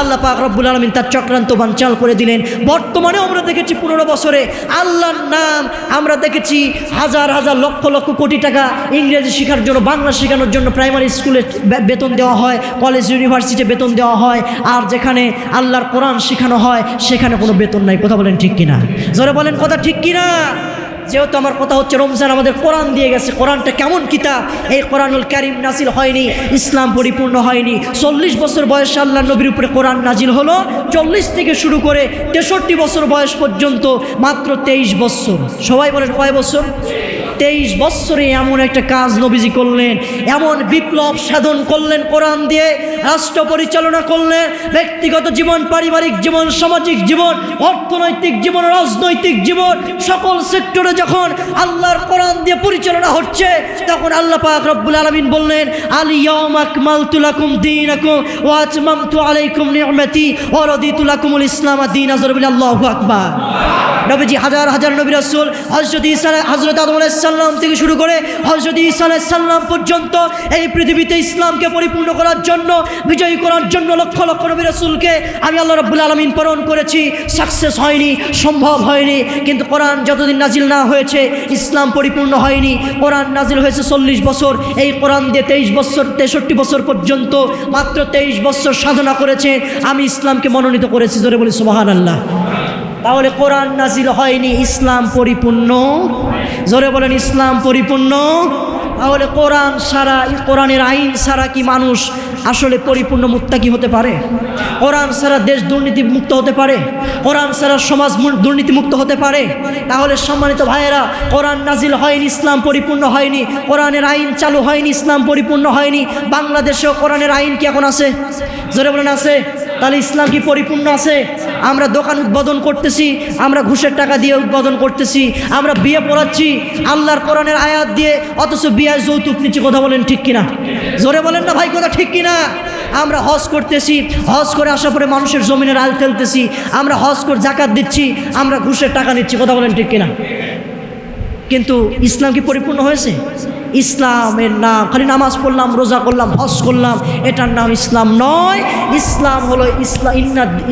আল্লাহ পাক রব্বুল আলামিন তার চক্রান্ত বানচাল করে দিলেন। বর্তমানে আমরা দেখেছি 15 বছরে আল্লাহর নাম আমরা দেখেছি হাজার হাজার লক্ষ লক্ষ কোটি টাকা ইংরেজি শেখার জন্য, বাংলা শেখানোর জন্য প্রাইমারি স্কুলে বেতন দেওয়া হয়, কলেজ ইউনিভার্সিটিতে বেতন দেওয়া হয়, আর যেখানে আল্লাহর কোরআন শেখানো হয় সেখানে কোনো বেতন নাই। কথা বলেন ঠিক কিনা? জোরে বলেন কথা ঠিক কিনা? যেহেতু আমার কথা হচ্ছে রমজান আমাদের কোরআন দিয়ে গেছে, কোরআনটা কেমন কিতাব, এই কোরআনুল কারীম নাজিল হয়নি, ইসলাম পরিপূর্ণ হয়নি। 40 বছর বয়সে আল্লাহ নবীর উপরে কোরআন নাজিল হলো, 40 থেকে শুরু করে 63 বছর বয়স পর্যন্ত মাত্র 23 বছর। সবাই বলেন কয় বছর? 23 বছরে এমন একটা কাজ নবীজি করলেন, এমন বিপ্লব সাধন করলেন কোরআন দিয়ে, রাষ্ট্র পরিচালনা করলেন, ব্যক্তিগত জীবন, পারিবারিক জীবন, সামাজিক জীবন, অর্থনৈতিক জীবন, রাজনৈতিক জীবন, সকল সেক্টরে যখন আল্লাহর কোরআন দিয়ে পরিচালনা হচ্ছে, তখন আল্লাহ পাক রব্বুল আলামিন বললেন, আল ইয়াউমা আকমালতু লাকুম দীনাকুম ওয়া আতমামতু আলাইকুম নি'মাতি ওয়া রাদিতু লাকুমুল ইসলাম দীনা। আল্লাহু আকবার। নবীজি হাজার হাজার নবী রাসূল, হযরত ঈসা, হযরত আদম আলাইহিস সালাম থেকে শুরু করে হযরত ঈসা আলাইহিস সালাম পর্যন্ত এই পৃথিবীতে ইসলামকে পরিপূর্ণ করার জন্য, বিজয়ী করার জন্য লক্ষ লক্ষ নবী রাসূলকে আমি আল্লাহ রাব্বুল আলামিন প্রেরণ করেছি। সাকসেস হয়নি, সম্ভব হয়নি। কিন্তু কোরআন যতদিন নাজিল না হয়েছে ইসলাম পরিপূর্ণ হয়নি। কোরআন নাজিল হয়েছে 40 বছর, এই কোরআন দিয়ে 23 বছর 63 বছর পর্যন্ত মাত্র 23 বছর সাধনা করেছে, আমি ইসলামকে মনোনীত করেছি। জোরে বলি সুবহানাল্লাহ। তাহলে কোরআন নাজিল হয়নি, ইসলাম পরিপূর্ণ। জোরে বলেন ইসলাম পরিপূর্ণ। তাহলে কোরআন ছাড়া, কোরআনের আইন ছাড়া কি মানুষ আসলে পরিপূর্ণ মুত্তাকি হতে পারে? কোরআন ছাড়া দেশ দুর্নীতি মুক্ত হতে পারে? কোরআন ছাড়া সমাজ দুর্নীতি মুক্ত হতে পারে? তাহলে সম্মানিত ভাইয়েরা, কোরআন নাজিল হয়নি, ইসলাম পরিপূর্ণ হয়নি, কোরআনের আইন চালু হয়নি, ইসলাম পরিপূর্ণ হয়নি। বাংলাদেশেও কোরআনের আইন কি এখন আছে? জোরে বলেন আছে। তাহলে ইসলাম কি পরিপূর্ণ আছে? আমরা দোকান উদ্বোধন করতেছি, আমরা ঘুষের টাকা দিয়ে উদ্বোধন করতেছি, আমরা বিয়ে পড়াচ্ছি আল্লাহর কোরআনের আয়াত দিয়ে, অথচ বিয়ে যৌতুক নিচ্ছে। কথা বলেন ঠিক কিনা? জোরে বলেন না ভাই, কথা ঠিক কিনা? আমরা হজ করতেছি, হজ করে আসার পরে মানুষের জমিনের আল ফেলতেছি, আমরা হজ করে জাকাত দিচ্ছি, আমরা ঘুষের টাকা নিচ্ছি, কথা বলেন ঠিক কিনা? কিন্তু ইসলাম কি পরিপূর্ণ হয়েছে? ইসলামের নাম খালি নামাজ পড়লাম, রোজা করলাম, হজ করলাম, এটার নাম ইসলাম নয়। ইসলাম হলো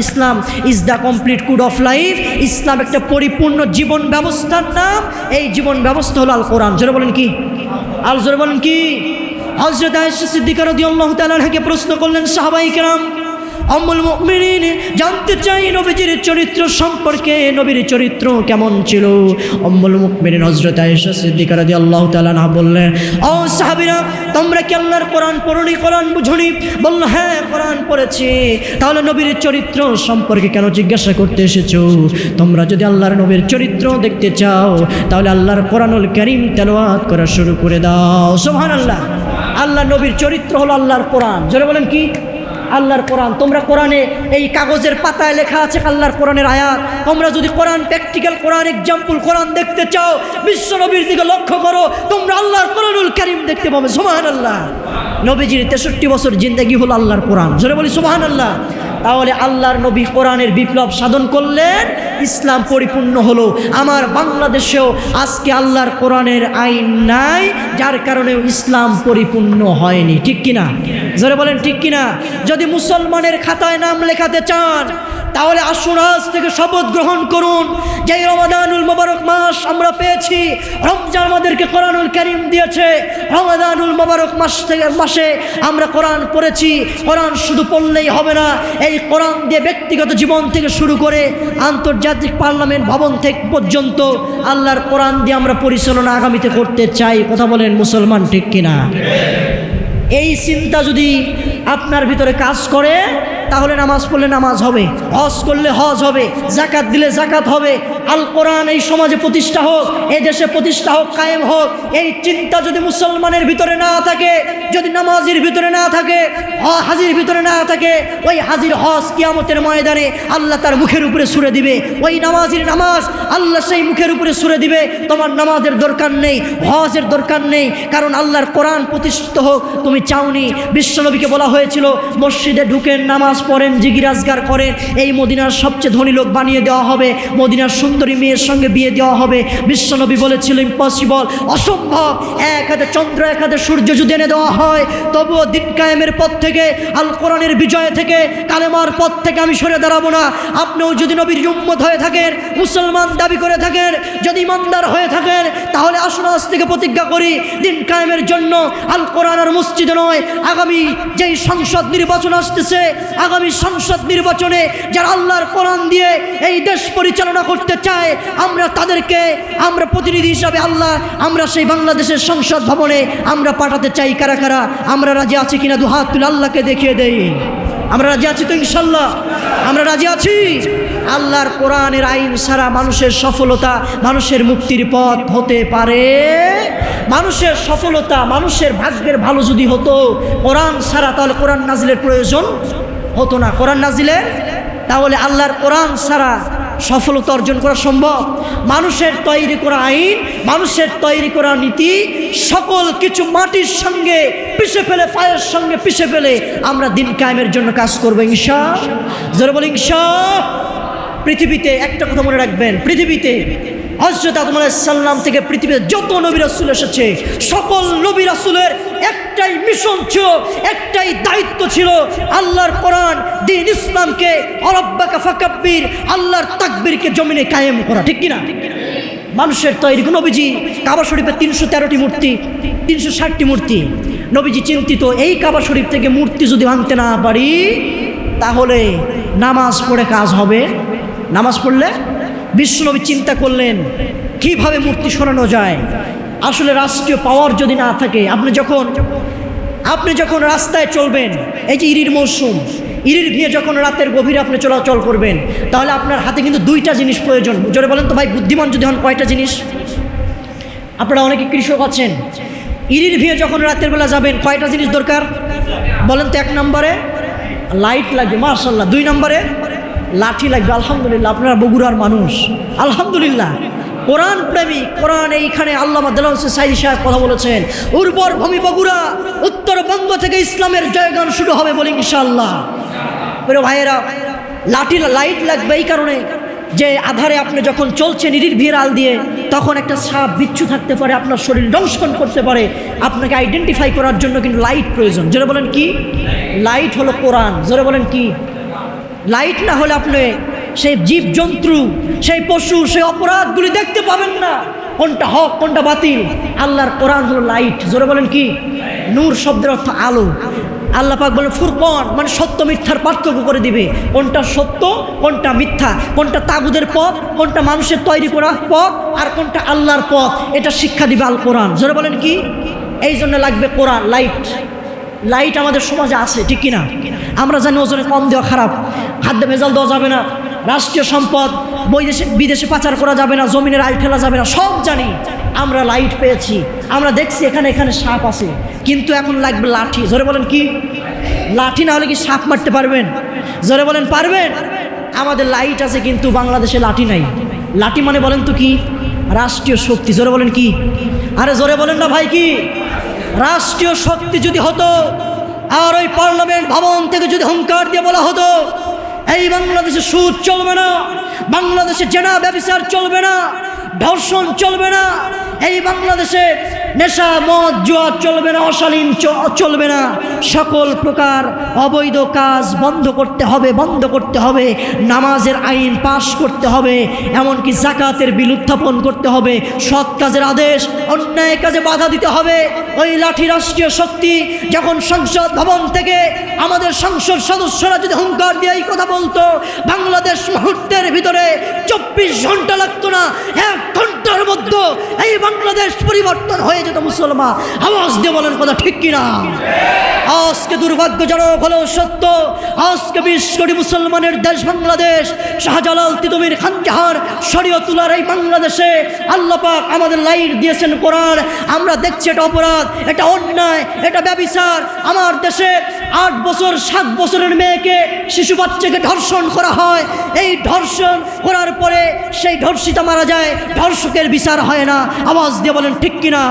Islam is the complete code of life. Islam একটা পরিপূর্ণ জীবন ব্যবস্থার নাম। এই জীবন ব্যবস্থা হলো আল কোরআন। জোরে বলেন কি? জোরে বলেন কি? হযরত আয়েশা সিদ্দিকা রাদিয়াল্লাহু তাআলা আনহাকে প্রশ্ন করলেন সাহাবায়ে কেরাম, উম্মুল মুমিনিন জানতে চাই নবীজির চরিত্র সম্পর্কে, নবীর চরিত্র কেমন ছিল? উম্মুল মুমিনিন হযরত আয়েশা সিদ্দিকা রাদিয়াল্লাহু তাআলা আনহা বললেন, ও সাহাবীরা, তোমরা কি আল্লাহর কোরআন পড়নি, কোরআন বুঝনি? বলল, হ্যাঁ কোরআন পড়েছি। তাহলে নবীর চরিত্র সম্পর্কে কেন জিজ্ঞাসা করতে এসেছো? তোমরা যদি আল্লাহর নবীর চরিত্র দেখতে চাও তাহলে আল্লাহর কোরআনুল কারীম তেলাওয়াত করা শুরু করে দাও। সুবহানাল্লাহ। আল্লাহর নবীর চরিত্র হলো আল্লাহর কোরআন। জোরে বলেন কি? আল্লাহর কোরআন। তোমরা কোরআনে এই কাগজের পাতায় লেখা আছে আল্লাহর কোরআনের আয়াত। তোমরা যদি কোরআন প্র্যাকটিক্যাল কোরআন এক্সাম্পল কোরআন দেখতে চাও, বিশ্ব নবীর দিকে লক্ষ্য করো, তোমরা আল্লাহর কোরআনুল কারীম দেখতে পাবে। সুবহানাল্লাহ। নবীজির 63 বছর জিন্দেগি হলো আল্লাহর কোরআন। জোরে বলি সুবহানাল্লাহ। তাহলে আল্লাহর নবী কোরআনের বিপ্লব সাধন করলেন, ইসলাম পরিপূর্ণ হলো। আমার বাংলাদেশেও আজকে আল্লাহর কোরআনের আইন নাই, যার কারণে ইসলাম পরিপূর্ণ হয়নি। ঠিক কিনা? জোরে বলেন ঠিক কিনা? যদি মুসলমানের খাতায় নাম লেখাতে চান তাহলে আসুন আজ থেকে শপথ গ্রহণ করুন যে রমাদানুল মোবারক মাস আমরা পেয়েছি। রমজান আমাদেরকে কোরআনুল কারীম দিয়েছে। রমাদানুল মোবারক মাসে আমরা কোরআন পড়েছি। কোরআন শুধু পড়লেই হবে না, এই কোরআন দিয়ে ব্যক্তিগত জীবন থেকে শুরু করে আন্তর্জাতিক পার্লামেন্ট ভবন থেকে পর্যন্ত আল্লাহর কোরআন দিয়ে আমরা পরিচালনা আগামীতে করতে চাই। কথা বলেন মুসলমান ঠিক কিনা? এই চিন্তা যদি আপনার ভিতরে কাজ করে তাহলে নামাজ পড়লে নামাজ হবে, হজ করলে হজ হবে, জাকাত দিলে জাকাত হবে। আল কোরআন এই সমাজে প্রতিষ্ঠা হোক, এই দেশে প্রতিষ্ঠা হোক, কায়েম হোক। এই চিন্তা যদি মুসলমানের ভিতরে না থাকে, যদি নামাজির ভিতরে না থাকে, হাজির ভিতরে না থাকে, ওই হাজির হজ কিয়ামতের ময়দানে আল্লাহ তার মুখের উপরে ছুঁড়ে দিবে। ওই নামাজির নামাজ আল্লাহ সেই মুখের উপরে ছুঁড়ে দিবে। তোমার নামাজের দরকার নেই, হজের দরকার নেই, কারণ আল্লাহর কোরআন প্রতিষ্ঠিত হোক তুমি চাওনি। বিশ্বনবীকে বলা হয়েছিল মসজিদে ঢুকেন, নামাজ পড়েন, জিগিরাজগার করেন, এই মদিনার সবচেয়ে ধনী লোক বানিয়ে দেওয়া হবে, মদিনার সুন্দরী মেয়ের সঙ্গে বিয়ে দেওয়া হবে। বিশ্বনবী বলেছিল ইম্পসিবল, অসম্ভব। এক হাতে চন্দ্র এক হাতে সূর্য যদি এনে দেওয়া হয় তবুও দিন কায়েমের পথ থেকে, আল কোরআনের বিজয় থেকে, কালেমার পথ থেকে আমি সরে দাঁড়াবো না। আপনিও যদি নবীর উম্মত হয়ে থাকেন, মুসলমান দাবি করে থাকেন, যদি ইমানদার হয়ে থাকেন, তাহলে আসুন আজ থেকে প্রতিজ্ঞা করি দিন কায়েমের জন্য আল কোরআন আর মসজিদে নয়, আগামী যেই সংসদ নির্বাচন আসতেছে, আগামী সংসদ নির্বাচনে যারা আল্লাহর কোরআন দিয়ে এই দেশ পরিচালনা করতে চায়, আমরা তাদেরকে আমরা প্রতিনিধি হিসাবে আমরা সেই বাংলাদেশের সংসদ ভবনে আমরা পাঠাতে চাই। কারা কারা আমরা রাজি আছি কিনা দু হাত তুলে আল্লাহকে দেখিয়ে দেই। আমরা রাজি আছি তো? ইনশাল্লাহ আমরা রাজি আছি। আল্লাহর কোরআনের আইন ছাড়া মানুষের সফলতা, মানুষের মুক্তির পথ হতে পারে। মানুষের সফলতা, মানুষের ভাগ্যের ভালো যদি হতো কোরআন ছাড়া, তাহলে কোরআন নাজিলের প্রয়োজন হতো না। কোরআন নাজিলের, তাহলে আল্লাহর কোরআন ছাড়া সফলতা অর্জন করা সম্ভব। মানুষের তৈরি করা আইন, মানুষের তৈরি করা নীতি, সকল কিছু মাটির সঙ্গে পিষে ফেলে, পায়ের সঙ্গে পিষে ফেলে আমরা দিন কায়েমের জন্য কাজ করবো ইনশাআল্লাহ। জোরে বলি ইনশাআল্লাহ। পৃথিবীতে একটা কথা মনে রাখবেন, পৃথিবীতে হযরত আদম আলাইহিস সালাম থেকে পৃথিবীতে যত নবী রাসূল এসেছে, সকল নবী রাসূলের একটাই মিশন ছিল, একটাই দায়িত্ব ছিল, আল্লাহর কোরআন দ্বীন ইসলামকে রব্বাকা ফাকাব্বির, আল্লাহর তাকবীরকে জমিনে কায়েম করা। ঠিক কিনা? মানুষের তৈরি নবীজি কাবা শরীফে 313টি মূর্তি, 360টি মূর্তি। নবীজি চিন্তিত, এই কাবা শরীফ থেকে মূর্তি যদি আনতে না পারি তাহলে নামাজ পড়ে কাজ হবে। নামাজ পড়লে বিশ্বনবী চিন্তা করলেন কিভাবে মূর্তি সরানো যায়। আসলে রাষ্ট্রীয় পাওয়ার যদি না থাকে, আপনি যখন রাস্তায় চলবেন, এই যে ইরির মৌসুম, ইরির ভিয়ে যখন রাতের গভীরে আপনি চলাচল করবেন, তাহলে আপনার হাতে কিন্তু দুইটা জিনিস প্রয়োজন। জোরে বলেন তো ভাই, বুদ্ধিমান যদি হন কয়টা জিনিস? আপনারা অনেকে কৃষক আছেন, ইরির ভিয়ে যখন রাতের বেলা যাবেন কয়টা জিনিস দরকার বলেন তো? 1 নম্বরে লাইট লাগবে, মাশাআল্লাহ। 2 নম্বরে লাঠি লাগবে। আলহামদুলিল্লাহ, আপনারা বগুড়ার মানুষ, আলহামদুলিল্লাহ। কোরআন প্রেমিক, কোরআন এইখানে আল্লামা দেলাওয়ার হোসেন সাঈদী সাহেব কথা বলেছেন, উর্বর ভূমি বগুড়া, উত্তর উত্তরবঙ্গ থেকে ইসলামের জয়গান শুরু হবে বলি ইনশাআল্লাহ। প্রিয় ভাইয়েরা, লাইট লাগবে এই কারণে যে আধারে আপনি যখন চলছেন নির্ভীর আল দিয়ে, তখন একটা সাপ বিচ্ছু থাকতে পারে, আপনার শরীর দংশন করতে পারে। আপনাকে আইডেন্টিফাই করার জন্য কিন্তু লাইট প্রয়োজন। জোরে বলেন কি? লাইট হলো কোরআন। জোরে বলেন কি? লাইট না হলে আপনি সেই জীবজন্তু, সেই পশু, সেই অপরাধগুলি দেখতে পাবেন না, কোনটা হক কোনটা বাতিল। আল্লাহর কোরআন হলো লাইট। জোরে বলেন কি? নূর শব্দের অর্থ আলো। আল্লাহ পাক বলেন ফুরকান, মানে সত্য মিথ্যার পার্থক্য করে দিবে, কোনটা সত্য কোনটা মিথ্যা, কোনটা তাগুদের পথ, কোনটা মানুষের তৈরি করা পথ, আর কোনটা আল্লাহর পথ, এটা শিক্ষা দিবে আল কোরআন। জোরে বলেন কি? এই জন্য লাগবে কোরআন, লাইট। লাইট আমাদের সমাজে আছে, ঠিক কিনা? আমরা জানি ওজনে কম দেওয়া খারাপ, খাদ্যে ভেজাল দেওয়া যাবে না, রাষ্ট্রীয় সম্পদ বিদেশে পাচার করা যাবে না, জমিনের আইল ফেলা যাবে না, সব জানি। আমরা লাইট পেয়েছি, আমরা দেখছি এখানে এখানে সাপ আছে, কিন্তু এখন লাগবে লাঠি। জোরে বলেন কি? লাঠি না হলে কি সাপ মারতে পারবেন? জোরে বলেন পারবেন? আমাদের লাইট আছে কিন্তু বাংলাদেশে লাঠি নাই। লাঠি মানে বলেন তো কি? রাষ্ট্রীয় শক্তি। জোরে বলেন কি? আরে জোরে বলেন না ভাই কি? রাষ্ট্রীয় শক্তি যদি হতো, আর ওই পার্লামেন্ট ভবন থেকে যদি হুঙ্কার দিয়ে বলা হতো এই বাংলাদেশে সুদ চলবে না, বাংলাদেশে জেনা ব্যভিচার চলবে না, ধর্ষণ চলবে না, এই বাংলাদেশে নেশা মদ জুয়া চলবে না, অশালীন চলবে না, সকল প্রকার অবৈধ কাজ বন্ধ করতে হবে, বন্ধ করতে হবে, নামাজের আইন পাশ করতে হবে, এমনকি জাকাতের বিল উত্থাপন করতে হবে, সৎ কাজের আদেশ, অন্যায় কাজে বাধা দিতে হবে। ওই লাঠি রাষ্ট্রীয় শক্তি যখন সংসদ ভবন থেকে আমাদের সংসদ সদস্যরা যদি হুঙ্কার দিয়ে এই কথা বলতো, বাংলাদেশ মুহূর্তের ভিতরে 24 ঘন্টা লাগতো না, 1 ঘন্টার মধ্যে এই বাংলাদেশ পরিবর্তন হয়ে যেত। মুসলমান আওয়াজ দিয়ে বলেন কথা ঠিক কিনা? আজকে দুর্ভাগ্যজনক হলেও সত্য, আজকে 20 কোটি মুসলমানের দেশ বাংলাদেশ, শাহজালাল, তিতুমির, খানজাহান, শরীয়তুল্লাহর এই বাংলাদেশে আল্লাহ পাক আমাদের লাইট দিয়েছেন কোরআন। আমরা দেখছি এটা অপরাধ, এটা অন্যায়, এটা ব্যভিচার। আমার দেশে 8 বছর 7 বছরের মেয়েকে, শিশু বাচ্চাকে ধর্ষণ করা হয়। এই ধর্ষণ করার পরে সেই ধর্ষিতা মারা যায়, ধর্ষকের বিচার হয় না। আওয়াজ দিয়ে বলেন ঠিক কিনা?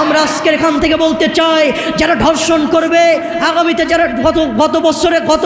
আমরা আজকের এখান থেকে বলতে চাই, যারা ধর্ষণ করবে আগামীতে, যারা গত বছরে গত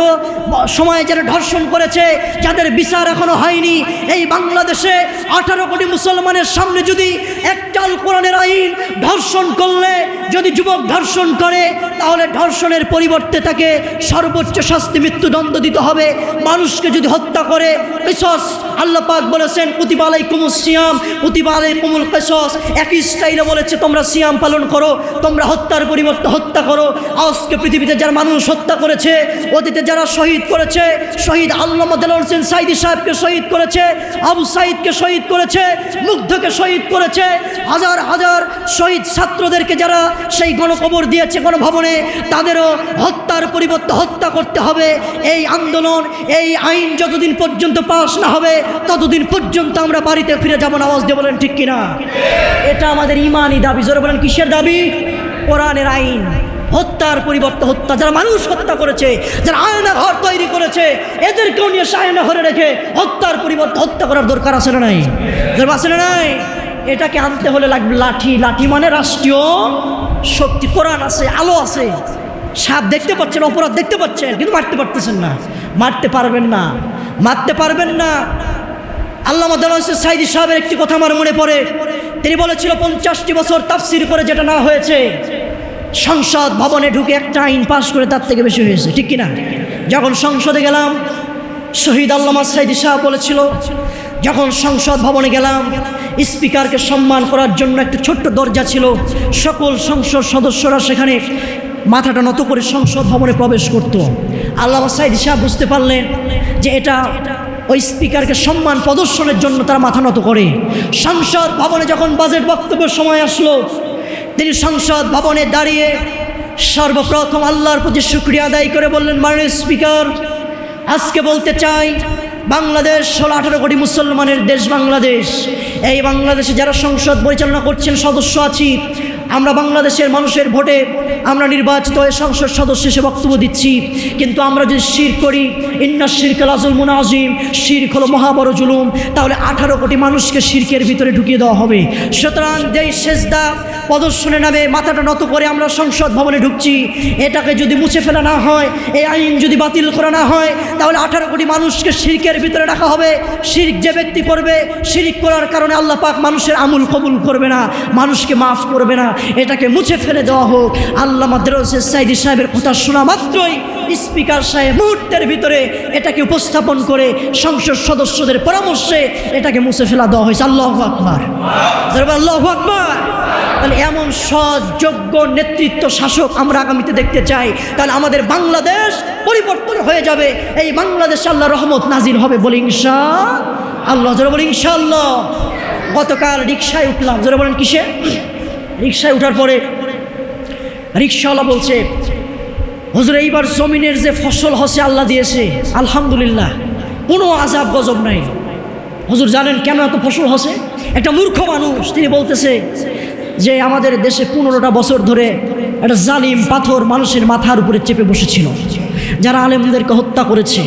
সময়ে যারা ধর্ষণ করেছে, যাদের বিচার এখনো হয়নি, এই বাংলাদেশে 18 কোটি মুসলমানের সামনে যদি একটাল কোরআনের আইন, ধর্ষণ করলে যদি যুবক ধর্ষণ করে তাহলে ধর্ষণের পরিবর্তে তাকে সর্বোচ্চ শাস্তি মৃত্যুদণ্ড দিতে হবে। মানুষকে যদি হত্যা করে কিসাস, আল্লাহ পাক বলেছেন কুতিবা আলাইকুমুস সিয়াম কুতিবা আলাইকুমুল কিসাস, একই স্টাইলে বলেছে তোমরা সিয়াম পালন করো, তোমরা হত্যার পরিবর্তে হত্যা করো। আজকে পৃথিবীতে যারা মানুষ হত্যা করেছে, অতীতে যারা শহীদ করেছে, শহীদ আল্লামা দেলোয়ার হোসেন সাইদি সাহেবকে শহীদ করেছে, আবু সাইদকে শহীদ করেছে, মুগ্ধকে শহীদ করেছে, হাজার হাজার শহীদ ছাত্রদেরকে যারা সেই গণকবর দিয়েছে গণভবনে, তাদেরও হত্যার পরিবর্তে হত্যা করতে হবে। এই আন্দোলন, এই আইন যতদিন পর্যন্ত পাশ না হবে ততদিন পর্যন্ত আমরা বাড়িতে ফিরে যাব না। আওয়াজ দিয়ে বলেন ঠিক কিনা? এটা আমাদের ইমানি দাবি। জোরে বলেন কিসের দাবি? কোরআনের আইন। হত্যার পরিবর্তে হত্যা, যারা মানুষ হত্যা করেছে, যারা আয়না ঘর তৈরি করেছে, এদেরকেও নিয়ে আয়না ঘরে রেখে হত্যার পরিবর্তে হত্যা করার দরকার আছে না নাই? আছে না নাই? এটাকে আনতে হলে লাগবে লাঠি। লাঠি মানে রাষ্ট্রীয় শক্তি। কোরআন আছে, আলো আছে। সাপ দেখতে পাচ্ছেন, অপরাধ দেখতে পাচ্ছেন, কিন্তু মারতে পারতেছেন না, মারতে পারবেন না, মারতে পারবেন না। আল্লামা দেলোয়ার হোসেন সাইদি সাহেবের একটি কথা আমার মনে পড়ে। তিনি বলেছিল 50টি বছর তাফসির করে যেটা না হয়েছে, সংসদ ভবনে ঢুকে একটা আইন পাশ করে তার থেকে বেশি হয়েছে, ঠিক কিনা? যখন সংসদে গেলাম, শহীদ আল্লামা সাইদি সাহেব বলেছিল, যখন সংসদ ভবনে গেলাম, স্পিকারকে সম্মান করার জন্য একটা ছোট্ট দরজা ছিল, সকল সংসদ সদস্যরা সেখানে মাথাটা নত করে সংসদ ভবনে প্রবেশ করত। আল্লামা সাইদি সাহেব বুঝতে পারলেন যে এটা ওই স্পিকারকে সম্মান প্রদর্শনের জন্য তারা মাথা নত করে। সংসদ ভবনে যখন বাজেট বক্তব্যের সময় আসলো, তিনি সংসদ ভবনে দাঁড়িয়ে সর্বপ্রথম আল্লাহর প্রতি শুকরিয়া আদায় করে বললেন, মাননীয় স্পিকার, আজকে বলতে চাই বাংলাদেশ 16-18 কোটি মুসলমানের দেশ বাংলাদেশ। এই বাংলাদেশে যারা সংসদ পরিচালনা করছেন সদস্য আছি, আমরা বাংলাদেশের মানুষের ভোটে আমরা নির্বাচিত হয়ে সংসদ সদস্য হিসেবে বক্তব্য দিচ্ছি, কিন্তু আমরা যদি শিরক করি, ইন্না শিরকা লাযুলমুন আযীম, শিরক হলো মহাবড় জুলুম, তাহলে 18 কোটি মানুষকে শিরকের ভিতরে ঢুকিয়ে দেওয়া হবে। সুতরাং যেই সেজদা প্রদর্শনে নামে মাথাটা নত করে আমরা সংসদ ভবনে ঢুকছি, এটাকে যদি মুছে ফেলা না হয়, এই আইন যদি বাতিল করা না হয়, তাহলে 18 কোটি মানুষকে শিরকের ভিতরে রাখা হবে। শিরক যে ব্যক্তি করবে, শিরক করার কারণে আল্লাহ পাক মানুষের আমল কবুল করবে না, মানুষকে মাফ করবে না, এটাকে মুছে ফেলে দেওয়া হোক। আল্লামা দেরওয়ার সাইদি সাহেবের কথা শোনা মাত্রই স্পিকার সাহেব মুহূর্তের ভিতরে এটাকে উপস্থাপন করে সংসদ সদস্যদের পরামর্শে এটাকে মুছে ফেলা দেওয়া হয়েছে। আল্লাহু আকবার, আল্লাহু আকবার। তাহলে এমন সৎ যোগ্য নেতৃত্ব শাসক আমরা আগামীতে দেখতে চাই, তাহলে আমাদের বাংলাদেশ পরিবর্তন হয়ে যাবে। এই বাংলাদেশে আল্লাহ রহমত নাজিল হবে, বলি ইনশাআল্লাহ, জোরে বলি ইনশাআল্লাহ। গতকাল রিকশায় উঠলাম, জোরে বলেন কিসে? রিকশায় উঠার পরে রিকশাওয়ালা বলছে, হুজুর এইবার জমিনের যে ফসল হচ্ছে আল্লাহ দিয়েছে আলহামদুলিল্লাহ, কোনো আযাব গজব নাই। হুজুর জানেন কেন এত ফসল হচ্ছে? একটা মূর্খ মানুষ তিনি বলতেছে যে আমাদের দেশে 15টা বছর ধরে একটা জালিম পাথর মানুষের মাথার উপরে চেপে বসেছিল, যারা আলেমদেরকে হত্যা করেছে,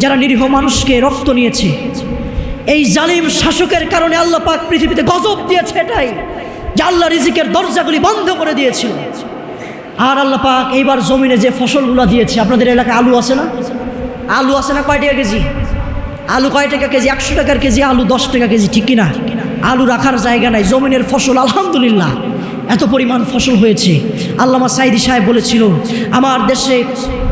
যারা নিরীহ মানুষকে রক্ত নিয়েছে। এই জালিম শাসকের কারণে আল্লাহ পাক পৃথিবীতে গজব দিয়েছে, এটাই যে আল্লাহ রিজিকের দরজাগুলি বন্ধ করে দিয়েছিল। আর আল্লাহ পাক এইবার জমিনে যে ফসলগুলো দিয়েছে, আপনাদের এলাকায় আলু আছে না? আলু আছে না? কয় টাকা কেজি আলু? কয় টাকা কেজি? 100 টাকার কেজি আলু, 10 টাকা কেজি, ঠিক কিনা? আলু রাখার জায়গা নাই, জমিনের ফসল আলহামদুলিল্লাহ এত পরিমাণ ফসল হয়েছে। আল্লামা সাইদি সাহেব বলেছিল,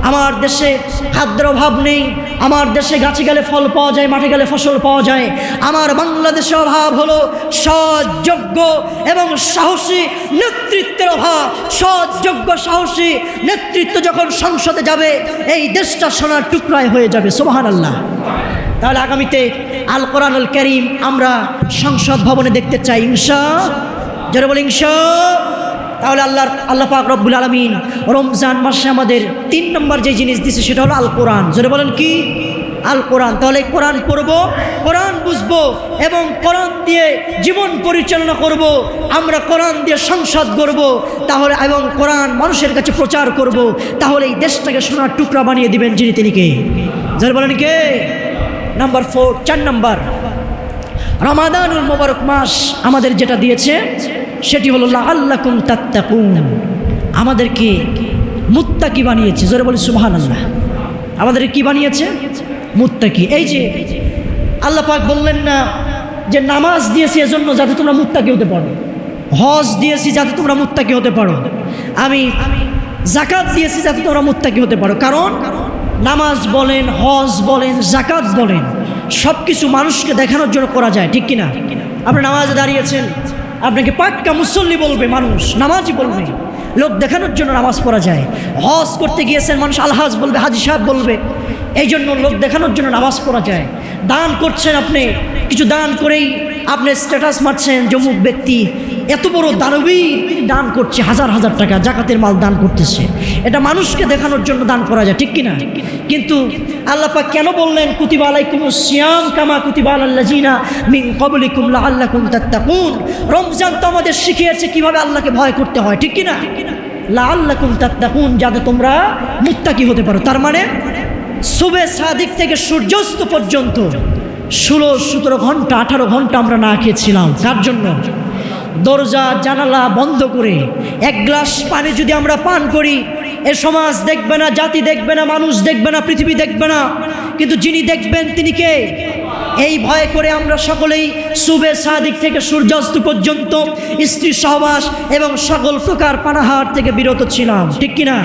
আমার দেশে খাদ্যের অভাব নেই, আমার দেশে গাছে গেলে ফল পাওয়া যায়, মাঠে গেলে ফসল পাওয়া যায়। আমার বাংলাদেশে অভাব হলো সৎ যোগ্য এবং সাহসী নেতৃত্বের অভাব। সৎ যোগ্য সাহসী নেতৃত্ব যখন সংসদে যাবে, এই দেশটা সোনার টুকরায় হয়ে যাবে। সুবহানাল্লাহ। তাহলে আগামীতে আল কোরআনুল কারীম আমরা সংসদ ভবনে দেখতে চাই, যারা বলি তাহলে আল্লাহ পাক রব্বুল আলামিন রমজান মাসে আমাদের 3 নম্বর যে জিনিস দিয়েছে সেটা হলো আল কোরআন। যারা বলেন কি? আল কোরআন। তাহলে কোরআন পড়বো, কোরআন বুঝবো এবং কোরআন দিয়ে জীবন পরিচালনা করব। আমরা কোরআন দিয়ে সংসদ গড়ব, তাহলে এবং কোরআন মানুষের কাছে প্রচার করব, তাহলে এই দেশটাকে সোনার টুকরা বানিয়ে দিবেন যিনি, তিনি কে? যারা বলেন কে? নাম্বার 4 নম্বর, রমাদানুল মুবারক মাস আমাদের যেটা দিয়েছে সেটি হলো লাআল্লাকুম তাত্তাকুন। আমাদেরকে মুত্তাকি বানিয়েছে। জোরে বলি সুবহানাল্লাহ। আমাদের কি বানিয়েছে? মুত্তাকি। এই যে আল্লাহ পাক বললেন না যে নামাজ দিয়েছি এজন্য যাতে তোমরা মুত্তাকি হতে পারো, হজ দিয়েছি যাতে তোমরা মুত্তাকি হতে পারো, আমি যাকাত দিয়েছি যাতে তোমরা মুত্তাকি হতে পারো। কারণ নামাজ বলেন, হজ বলেন, যাকাত বলেন, সব কিছু মানুষকে দেখানোর জন্য করা যায়, ঠিক কিনা? আপনি নামাজে দাঁড়িয়েছেন, আপনাকে পাক্কা মুসল্লি বলবে, মানুষ নামাজি বলবে, লোক দেখানোর জন্য নামাজ পড়া যায়। হজ করতে গিয়েছেন, মানুষ আলহাজ বলবে, হাজি সাহেব বলবে, এই জন্য লোক দেখানোর জন্য নামাজ পড়া যায়। দান করছেন, আপনি কিছু দান করেই আপনি স্ট্যাটাস মারছেন, যমুক ব্যক্তি এত বড় দানবী দান করছে, হাজার হাজার টাকা জাকাতের মাল দান করতেছে, এটা মানুষকে দেখানোর জন্য দান করা যায়, ঠিক কিনা? কিন্তু আল্লাহ পাক কেন বললেন কুতিবা আলাইকুমুস সিয়াম কামা কুতিবা আলাল লাযিনা মিন ক্বাবলিকুম লাআল্লাকুম তাত্তাকুন? রমজান তো আমাদের শিখিয়েছে কিভাবে আল্লাহকে ভয় করতে হয়, ঠিক কিনা? লাআল্লাকুম তাত্তাকুন, যাতে তোমরা মুত্তাকি হতে পারো। তার মানে সুবে সাদিক থেকে সূর্যাস্ত পর্যন্ত 16-17 ঘন্টা 18 ঘন্টা আমরা না খেয়েছিলাম। কার জন্য? দরজা জানালা বন্ধ করে 1 গ্লাস পানি যদি আমরা পান করি, এ সমাজ দেখবে না, জাতি দেখবে না, মানুষ দেখবে না, পৃথিবী দেখবে না, কিন্তু যিনি দেখবেন তিনি কে? এই ভয় করে আমরা সকলেই সুবে সাদিক থেকে সূর্যাস্ত পর্যন্ত স্ত্রী সহবাস এবং সকল প্রকার পানাহার থেকে বিরত ছিলাম, ঠিক কিনা?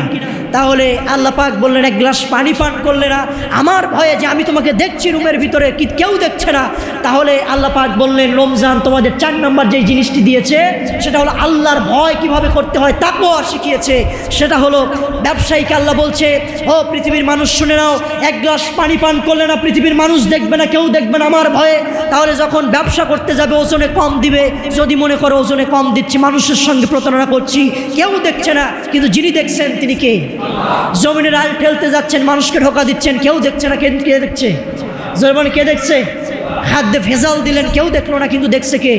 তাহলে আল্লাহ পাক বললেন 1 গ্লাস পানি পান করলে না, আমার ভয়ে যে আমি তোমাকে দেখছি রুমের ভিতরে, কি কেউ দেখছে না, তাহলে আল্লাহ পাক বললেন রমজান তোমাদের 4 নম্বর যে জিনিসটি দিয়েছে সেটা হলো আল্লাহর ভয় কিভাবে করতে হয়, তাকওয়া শিখিয়েছে। সেটা হলো ব্যবসায়ীকে আল্লাহ বলছে, ও পৃথিবীর মানুষ শুনে নাও, 1 গ্লাস পানি পান করলে না পৃথিবীর মানুষ দেখবে না, কেউ দেখবে না আমার ভয়ে। তাহলে যখন ব্যবসা করতে যাবে ওজনে কম দিবে, যদি মনে করো ওজনে কম দিচ্ছি, মানুষের সঙ্গে প্রতারণা করছি, কেউ দেখছে না, কিন্তু যিনি দেখছেন তিনি কে? জমিনে রাল ঠেলতে যাচ্ছেন, মানুষকে ঢোকা দিচ্ছেন, কেউ দেখছে না, কে দেখছে? জমিনে কে দেখছে? খাদ্যে ভেজাল দিলেন, কেউ দেখলো না, কিন্তু দেখছে কে?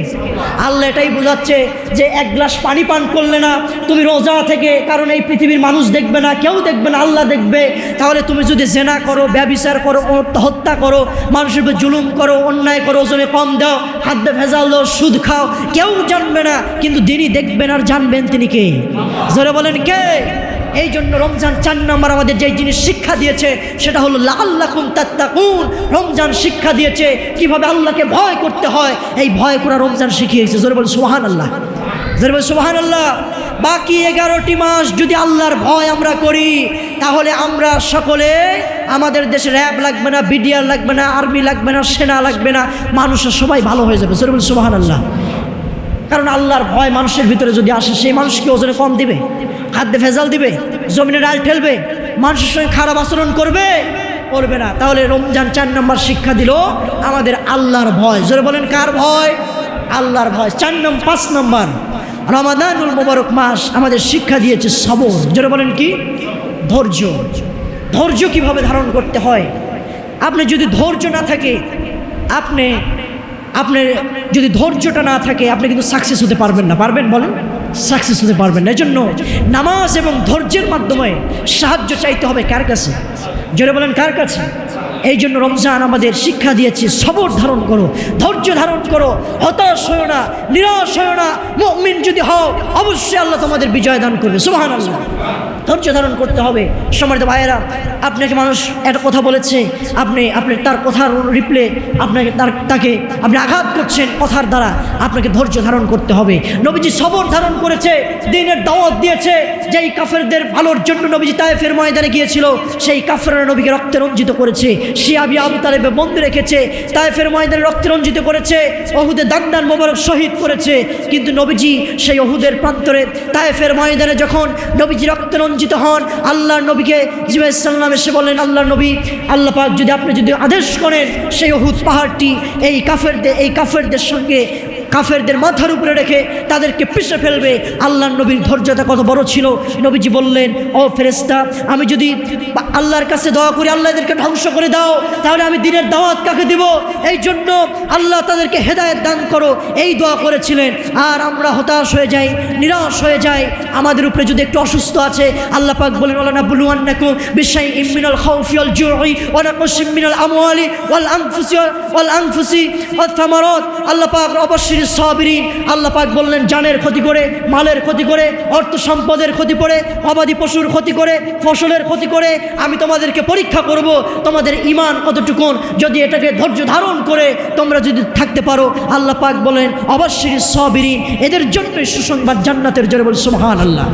আল্লাহ এটাই বোঝাচ্ছে যে এক গ্লাস পানি পান করলে না তুমি রোজা থেকে, কারণ এই পৃথিবীর মানুষ দেখবে না, কেউ দেখবে না, আল্লাহ দেখবে। তাহলে তুমি যদি জেনা করো, ব্যভিচার করো, হত্যা করো, মানুষের উপর জুলুম করো, অন্যায় করো, ওজনে কম দাও, খাদ্যে ভেজাল দাও, সুদ খাও, কেউ জানবে না, কিন্তু যিনি দেখবেন আর জানবেন তিনি কে? জোরে বলেন কে? এই জন্য রমজান 4 নম্বর আমাদের যে জিনিস শিক্ষা দিয়েছে সেটা হলো লাআল্লাকুম তাত্তাকুন। রমজান শিক্ষা দিয়েছে কিভাবে আল্লাহকে ভয় করতে হয়, এই ভয় করা রমজান শিখিয়েছে। জোরে বল সুবহানাল্লাহ, জোরে বল সুবহানাল্লাহ। বাকি 11টি মাস যদি আল্লাহর ভয় আমরা করি, তাহলে আমরা সকলে, আমাদের দেশে র্যাব লাগবে না, বিডিআর লাগবে না, আর্মি লাগবে না, সেনা লাগবে না, মানুষের সবাই ভালো হয়ে যাবে। জোরে বল সুবহানাল্লাহ। কারণ আল্লাহর ভয় মানুষের ভিতরে যদি আসে, সেই মানুষকে ওজনে কম দিবে, খাদ্যে ভেজাল দিবে, জমিনে ডাল ঠেলবে, মানুষের সঙ্গে খারাপ আচরণ করবে না। তাহলে রমজান 4 নম্বর শিক্ষা দিল আমাদের আল্লাহর ভয়। জোরে বলেন কার ভয়? আল্লাহর ভয়। 5 নম্বর রমাদানুল মুবারক মাস আমাদের শিক্ষা দিয়েছে সবর। জোরে বলেন কি? ধৈর্য। ধৈর্য কিভাবে ধারণ করতে হয়? আপনি যদি ধৈর্য না থাকে, আপনার যদি ধৈর্যটা না থাকে, আপনি কিন্তু সাকসেস হতে পারবেন না। পারবেন? বলেন, সাকসেস হতে পারবেন না। এজন্য নামাজ এবং ধৈর্যের মাধ্যমে সাহায্য চাইতে হবে কার কাছে? জোরে বলেন কার কাছে? এই জন্য রমজান আমাদের শিক্ষা দিয়েছে সবর ধারণ করো, ধৈর্য ধারণ করো, হতাশ হও না, নিরাশ হও না। মুমিন যদি হও, অবশ্যই আল্লাহ তোমাদের বিজয় দান করবে। সুবহানাল্লাহ। ধৈর্য ধারণ করতে হবে। সম্মানিত ভাইয়েরা, আপনাকে মানুষ একটা কথা বলেছে, আপনি তার কথার রিপ্লে তাকে আপনি আঘাত করছেন কথার দ্বারা, আপনাকে ধৈর্য ধারণ করতে হবে। নবীজি সবর ধারণ করেছে, দ্বীনের দাওয়াত দিয়েছে। যেই কাফেরদের ভালোর জন্য নবীজি তায়েফের ময়দানে গিয়েছিল, সেই কাফেররা নবীকে রক্তে রঞ্জিত করেছে। শিয়াবি আবু তালেবে বন্দি রেখেছে, তায়েফের ময়দানে রক্তে রঞ্জিত করেছে, ওহুদে দাগদান মোবারক শহীদ করেছে। কিন্তু নবীজি সেই ওহুদের প্রান্তরে তায়েফের ময়দানে যখন নবীজি রক্তে রঞ্জিত হন, আল্লাহর নবীকে জিবরাইল আলাইহিস সালাম এসে বললেন, আল্লাহর নবী, আল্লাহ পাক আপনি যদি আদেশ করেন, সেই ওহুদ পাহাড়টি এই কাফেরদের সঙ্গে, কাফেরদের মাথার উপরে রেখে তাদেরকে পিষে ফেলবে। আল্লাহর নবীর ধৈর্যতা কত বড় ছিল। নবীজি বললেন, ও ফেরেশতা, আমি যদি আল্লাহর কাছে দোয়া করি আল্লাহ এদেরকে ধ্বংস করে দাও, তাহলে আমি দ্বীনের দাওয়াত কাকে দিব? এই জন্য আল্লাহ তাদেরকে হেদায়েত দান করো, এই দোয়া করেছিলেন। আর আমরা হতাশ হয়ে যাই, নিরাশ হয়ে যাই। আমাদের উপরে যদি একটু অসুস্থ আছে, আল্লাহ পাক বলেন, ওয়ালা নাবলুওয়ান্নাকুম বিশাইইম মিনাল খাউফি ওয়াল জুই ওয়া নাকসিম মিনাল আমওয়ালি ওয়াল আনফুসি ওয়াত থামারাত। আল্লাহ পাক অবশ্যই সাবিরিন। আল্লাহ পাক বললেন, জানের ক্ষতি করে, মালের ক্ষতি করে, অর্থ সম্পদের ক্ষতি করে, গবাদি পশুর ক্ষতি করে, ফসলের ক্ষতি করে আমি তোমাদেরকে পরীক্ষা করব, তোমাদের ঈমান কতটুকু। যদি এটাকে ধৈর্য ধারণ করে তোমরা যদি থাকতে পারো, আল্লাহ পাক বলেন অবশ্যই সাবিরিন, এদের জন্য সুসংবাদ জান্নাতের। জোরে বল সুবহানাল্লাহ।